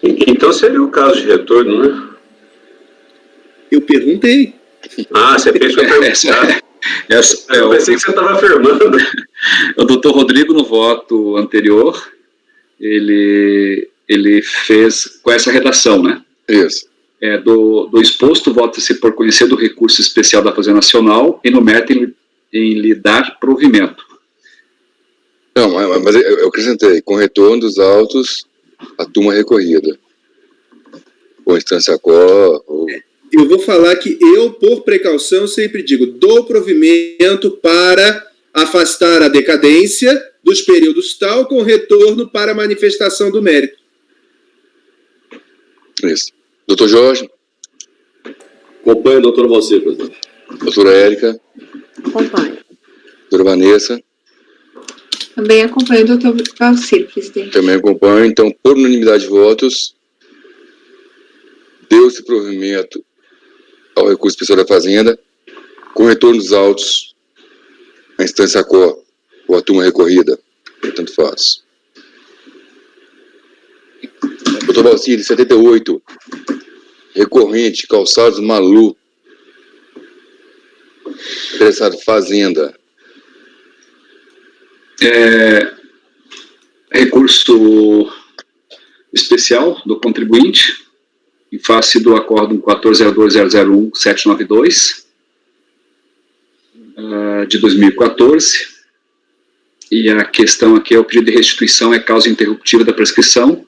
Então seria o caso de retorno, né? Eu perguntei. Você fez sua pergunta. Eu pensei que você estava afirmando. O doutor Rodrigo, no voto anterior, ele fez com essa redação, né? Isso. Do exposto, vota-se por conhecer do recurso especial da Fazenda Nacional e no mérito em lhe dar provimento. Não, mas eu acrescentei, com retorno dos autos, a turma recorrida. Ou instância quo, ou... Eu vou falar que eu, por precaução, sempre digo, dou provimento para afastar a decadência dos períodos tal, com retorno para manifestação do mérito. Isso. Doutor Jorge. Acompanho o doutor Valcir, presidente. Doutora Érica. Acompanho. Doutora Vanessa. Também acompanho o doutor Valcir, presidente. Também acompanho. Então, por unanimidade de votos, deu-se provimento ao recurso especial da Fazenda, com retorno dos autos à instância COR, ou a turma recorrida, tanto faz. Doutor Valcir, 78, recorrente, Calçados Malu, interessado Fazenda. Recurso especial do contribuinte, em face do acórdão 14.02.001.792, de 2014, e a questão aqui é o pedido de restituição é causa interruptiva da prescrição,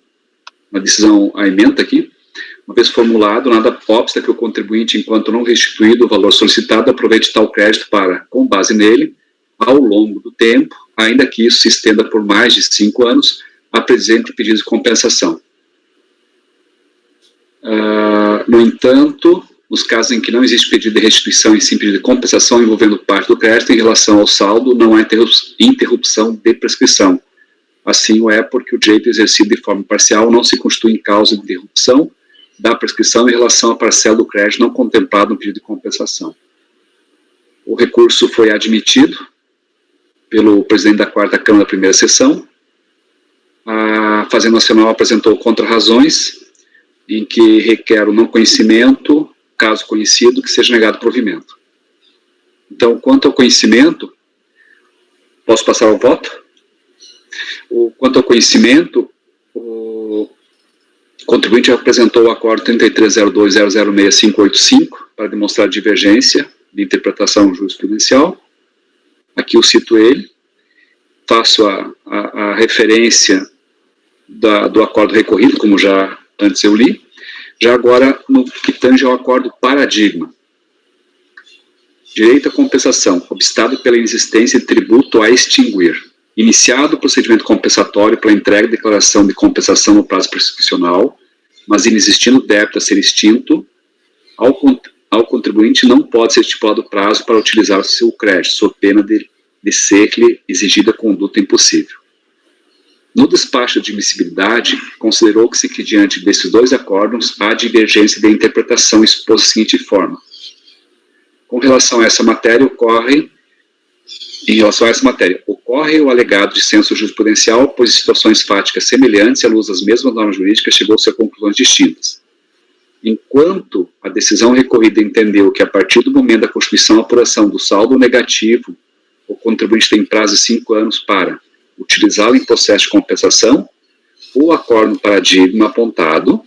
uma decisão à ementa aqui, uma vez formulado, nada obsta que o contribuinte, enquanto não restituído o valor solicitado, aproveite tal crédito para, com base nele, ao longo do tempo, ainda que isso se estenda por mais de 5 anos, apresente o pedido de compensação. No entanto, nos casos em que não existe pedido de restituição e sim pedido de compensação envolvendo parte do crédito em relação ao saldo, não há interrupção de prescrição. Assim o é porque o direito exercido de forma parcial não se constitui em causa de interrupção da prescrição em relação à parcela do crédito não contemplado no pedido de compensação. O recurso foi admitido pelo presidente da 4ª Câmara da primeira sessão. A Fazenda Nacional apresentou contra-razões em que requer o não conhecimento, caso conhecido, que seja negado provimento. Então, quanto ao conhecimento, posso passar ao voto? Quanto ao conhecimento, o contribuinte apresentou o acordo 3302.006.585 para demonstrar divergência de interpretação jurisprudencial. Aqui eu cito ele, faço a referência do acordo recorrido, como já antes eu li. Já agora, no que tange ao acordo paradigma. Direito à compensação, obstado pela inexistência de tributo a extinguir. Iniciado o procedimento compensatório pela entrega de declaração de compensação no prazo prescricional, mas inexistindo débito a ser extinto, ao contribuinte não pode ser estipulado prazo para utilizar o seu crédito, sob pena de ser-lhe exigida conduta impossível. No despacho de admissibilidade, considerou-se que, diante desses dois acórdãos, há divergência de interpretação exposta da seguinte forma. Com relação a essa matéria, ocorre o alegado dissenso jurisprudencial, pois em situações fáticas semelhantes, à luz das mesmas normas jurídicas, chegou-se a conclusões distintas. Enquanto a decisão recorrida entendeu que, a partir do momento da constituição e apuração do saldo negativo, o contribuinte tem prazo de 5 anos para utilizá-lo em processo de compensação, o acordo paradigma apontado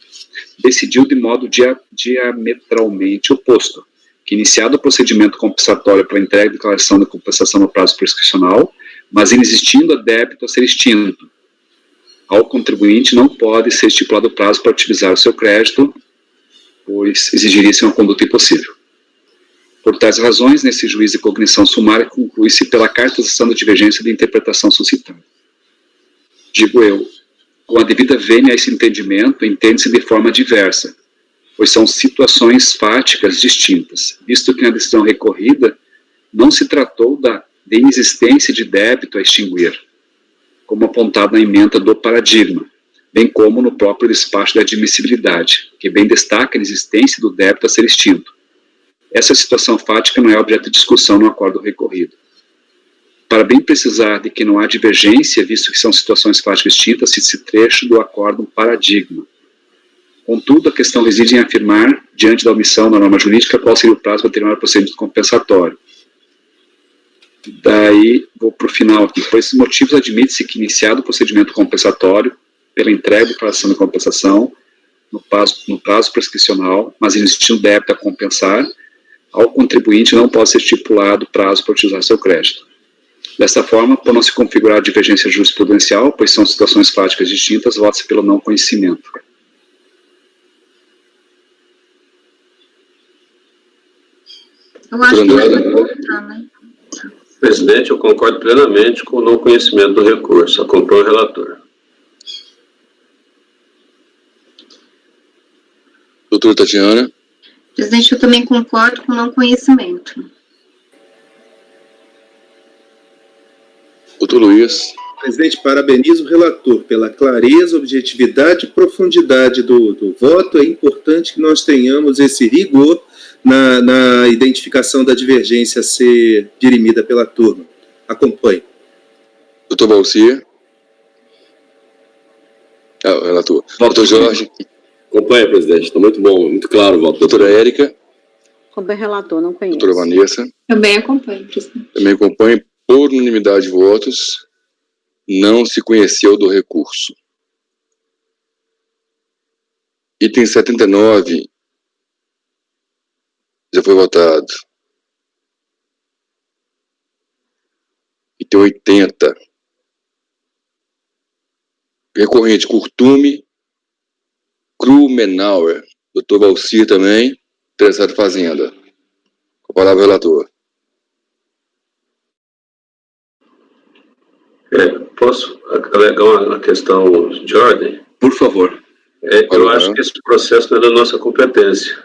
decidiu de modo diametralmente oposto, que, iniciado o procedimento compensatório para entrega de declaração de compensação no prazo prescricional, mas inexistindo a débito a ser extinto, ao contribuinte não pode ser estipulado prazo para utilizar o seu crédito, pois exigiria-se uma conduta impossível. Por tais razões, nesse juízo de cognição sumária, conclui-se pela caracterização da divergência de interpretação suscitada. Digo eu, com a devida vênia a esse entendimento, entende-se de forma diversa, pois são situações fáticas distintas, visto que na decisão recorrida não se tratou da inexistência de débito a extinguir, como apontado na ementa do paradigma, bem como no próprio despacho da admissibilidade, que bem destaca a existência do débito a ser extinto. Essa situação fática não é objeto de discussão no acordo recorrido. Para bem precisar de que não há divergência, visto que são situações fáticas distintas, cite-se trecho do acordo paradigma. Contudo, a questão reside em afirmar, diante da omissão da norma jurídica, qual seria o prazo para terminar o procedimento compensatório. Daí, vou para o final aqui. Por esses motivos, admite-se que, iniciado o procedimento compensatório, pela entrega de declaração de compensação, no prazo prescricional, mas existindo débito a compensar, ao contribuinte não pode ser estipulado prazo para utilizar seu crédito. Dessa forma, por não se configurar divergência jurisprudencial, pois são situações fáticas distintas, vota-se pelo não conhecimento. Eu acho que vai voltar, né? Presidente, eu concordo plenamente com o não conhecimento do recurso. Acompanho o relator. Doutora Tatiana. Presidente, eu também concordo com o não conhecimento. Doutor Luiz. Presidente, parabenizo o relator pela clareza, objetividade e profundidade do voto. É importante que nós tenhamos esse rigor na identificação da divergência a ser dirimida pela turma. Acompanhe. Doutor Valcir. Relator. Doutor Jorge. Acompanha, presidente. Está muito bom, muito claro o voto. Doutora Érica. Como relator, não conheço. Doutora Vanessa. Também acompanho, presidente. Também acompanho. Por unanimidade de votos, não se conheceu do recurso. Item 79 já foi votado. Item 80. Recorrente Curtume, Krumenauer. Doutor Valcir também, interessado em Fazenda. Com a palavra, relator. Posso alegar uma questão de ordem? Por favor. Eu acho que esse processo não é da nossa competência.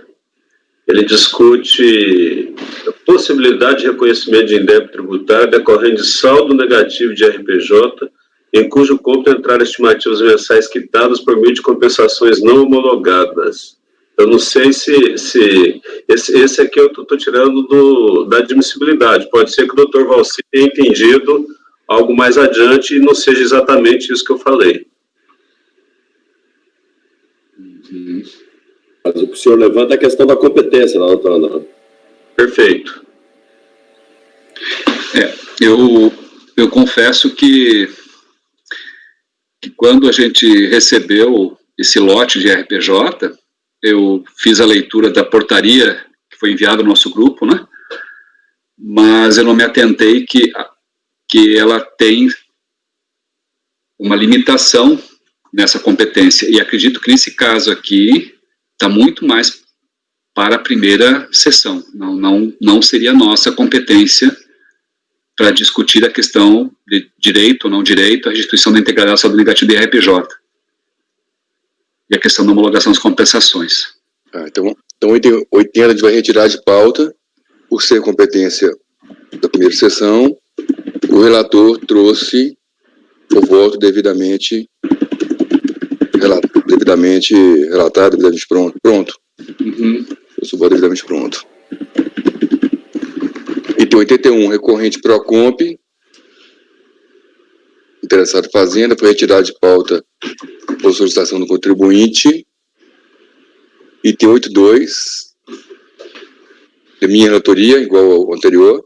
Ele discute a possibilidade de reconhecimento de indébito tributário decorrente de saldo negativo de RPJ, em cujo cômputo entraram estimativas mensais quitadas por meio de compensações não homologadas. Eu não sei se esse aqui eu estou tirando da admissibilidade. Pode ser que o doutor Valcir tenha entendido algo mais adiante e não seja exatamente isso que eu falei. Mas o que o senhor levanta é a questão da competência, não, doutora Ana? Perfeito. Eu confesso que quando a gente recebeu esse lote de RPJ, eu fiz a leitura da portaria que foi enviada ao nosso grupo, né? Mas eu não me atentei que ela tem uma limitação nessa competência. E acredito que nesse caso aqui está muito mais para a primeira sessão. Não seria nossa competência para discutir a questão de direito ou não direito à restituição da integridade do saldo negativo de RPJ. E a questão da homologação das compensações. Então o item 80 a gente vai retirar de pauta, por ser competência da primeira sessão. O relator trouxe o voto devidamente relatado, devidamente pronto. Trouxe o voto devidamente pronto. Item 81, recorrente Procomp, interessado em Fazenda, foi retirado de pauta por solicitação do contribuinte. Item 82, de minha relatoria, igual ao anterior,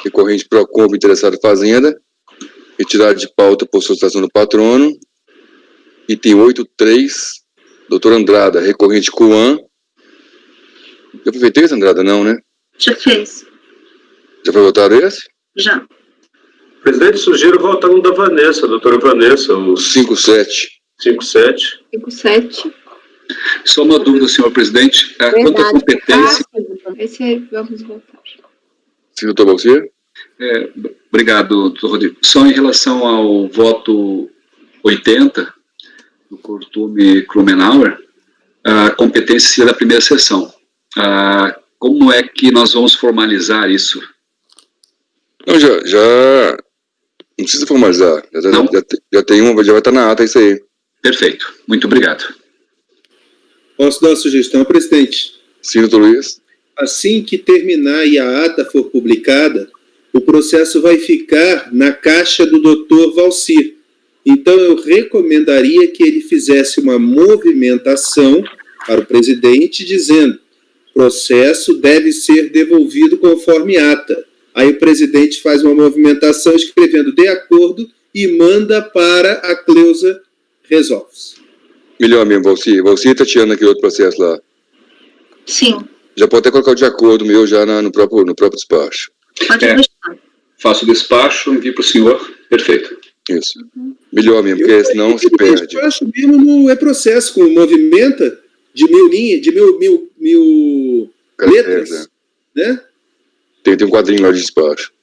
recorrente Procomp, interessado em Fazenda, retirado de pauta por solicitação do patrono. Item 83, doutor Andrada, recorrente Coan. Já foi feito esse, Andrada? Não, né? Já fez. Já foi votado esse? Já. Presidente, sugiro votar no da Vanessa, doutora Vanessa, o 57. 57. 57. Só uma dúvida, senhor presidente. Quanto à competência... Esse aí, vamos votar. Sim, doutor Valcir? Obrigado, doutor Rodrigo. Só em relação ao voto 80, do Curtume Krumenauer, a competência seria da primeira sessão. Como é que nós vamos formalizar isso? Não, já não precisa formalizar. Já tem uma, já vai estar na ata isso aí. Perfeito. Muito obrigado. Posso dar uma sugestão, presidente? Sim, doutor Luiz. Assim que terminar e a ata for publicada, o processo vai ficar na caixa do doutor Valcir. Então, eu recomendaria que ele fizesse uma movimentação para o presidente, dizendo: processo deve ser devolvido conforme ata. Aí o presidente faz uma movimentação escrevendo de acordo e manda para a Cleusa Resolves. Melhor mesmo, Valcir. Valcir está tirando aquele outro processo lá. Sim. Já pode até colocar o de acordo meu já no próprio despacho. Pode deixar. Faço o despacho, envio para o senhor. Perfeito. Isso. Melhor mesmo, porque senão se perde. O despacho mesmo não é processo, com movimenta de 1000 linhas, de mil letras, né? Tem um quadrinho lá de despacho.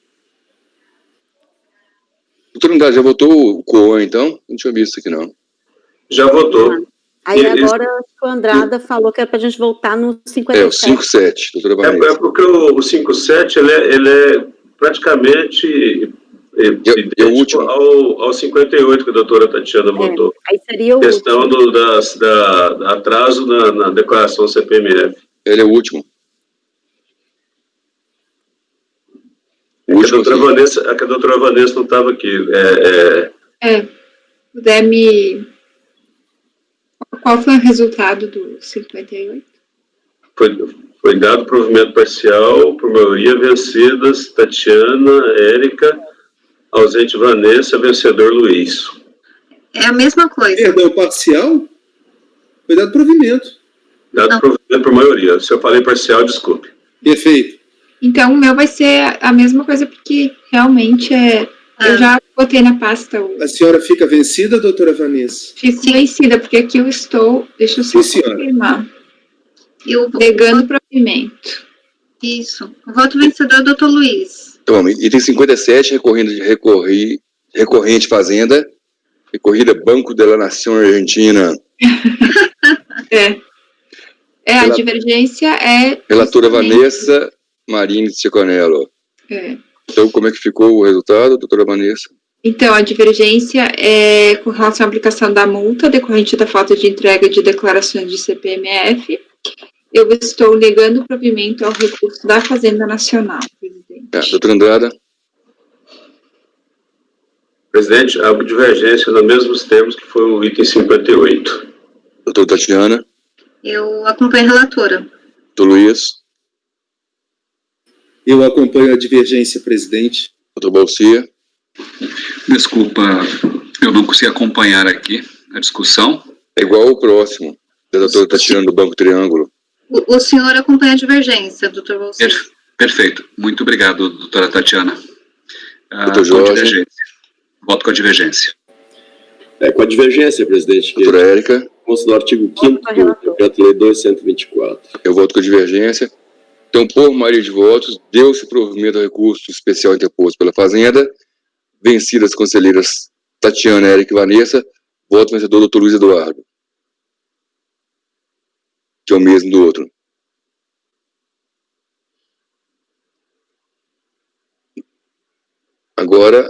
Doutor Andrade, já votou o Coan, então? Não tinha visto aqui, não. Já votou. Aí agora o Andrada falou que era para a gente voltar no 57. O 57, doutora Vanessa. Porque o 57, ele é praticamente E o último? Ao 58 que a doutora Tatiana botou. Aí seria o Questão último. do atraso na declaração CPMF. Ele é o último. A doutora Vanessa não estava aqui. Puder me... Qual foi o resultado do 58? Foi dado provimento parcial, por maioria vencidas, Tatiana, Érica, ausente Vanessa, vencedor Luiz. É a mesma coisa. Perdão parcial? Foi dado provimento. Dado provimento por maioria. Se eu falei parcial, desculpe. Perfeito. Então, o meu vai ser a mesma coisa, porque realmente eu já botei na pasta. A senhora fica vencida, doutora Vanessa? Fico vencida, porque aqui eu estou... Deixa eu só Sim, senhora. confirmar. E Negando provimento. Isso. O voto vencedor, doutor Luiz. Toma, item 57, recorrente Fazenda, recorrida Banco de la Nación Argentina. A divergência é... Relatora justamente- Vanessa Marini Ciconello. Então, como é que ficou o resultado, doutora Vanessa? Então, a divergência é com relação à aplicação da multa decorrente da falta de entrega de declarações de CPMF. Eu estou negando o provimento ao recurso da Fazenda Nacional, presidente. Doutora Andrada? Presidente, há divergência nos mesmos termos que foi o item 58. Doutora Tatiana? Eu acompanho a relatora. Doutor Luiz? Eu acompanho a divergência, presidente. Doutor Balcia? Desculpa, eu não consegui acompanhar aqui a discussão. É igual ao próximo, da doutora Tatiana do Banco Triângulo. O senhor acompanha a divergência, doutor Bolsonaro. Perfeito. Muito obrigado, doutora Tatiana. Doutor Jorge? Voto com a divergência. Com a divergência, presidente. Doutora Érica? Consta do artigo 5º do Decreto-Lei 2.124. Eu voto com a divergência. Então, por maioria de votos, deu-se provimento ao recurso especial interposto pela Fazenda. Vencidas as conselheiras Tatiana, Érica e Vanessa, voto vencedor doutor Luiz Eduardo, que é o mesmo do outro. Agora,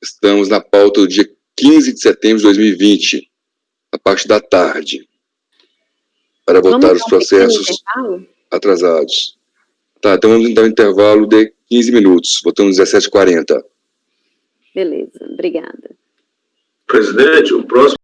estamos na pauta do dia 15 de setembro de 2020, a parte da tarde, para votar os processos atrasados. Tá, então vamos dar um intervalo de 15 minutos, votamos 17h40. Beleza, obrigada. Presidente, o próximo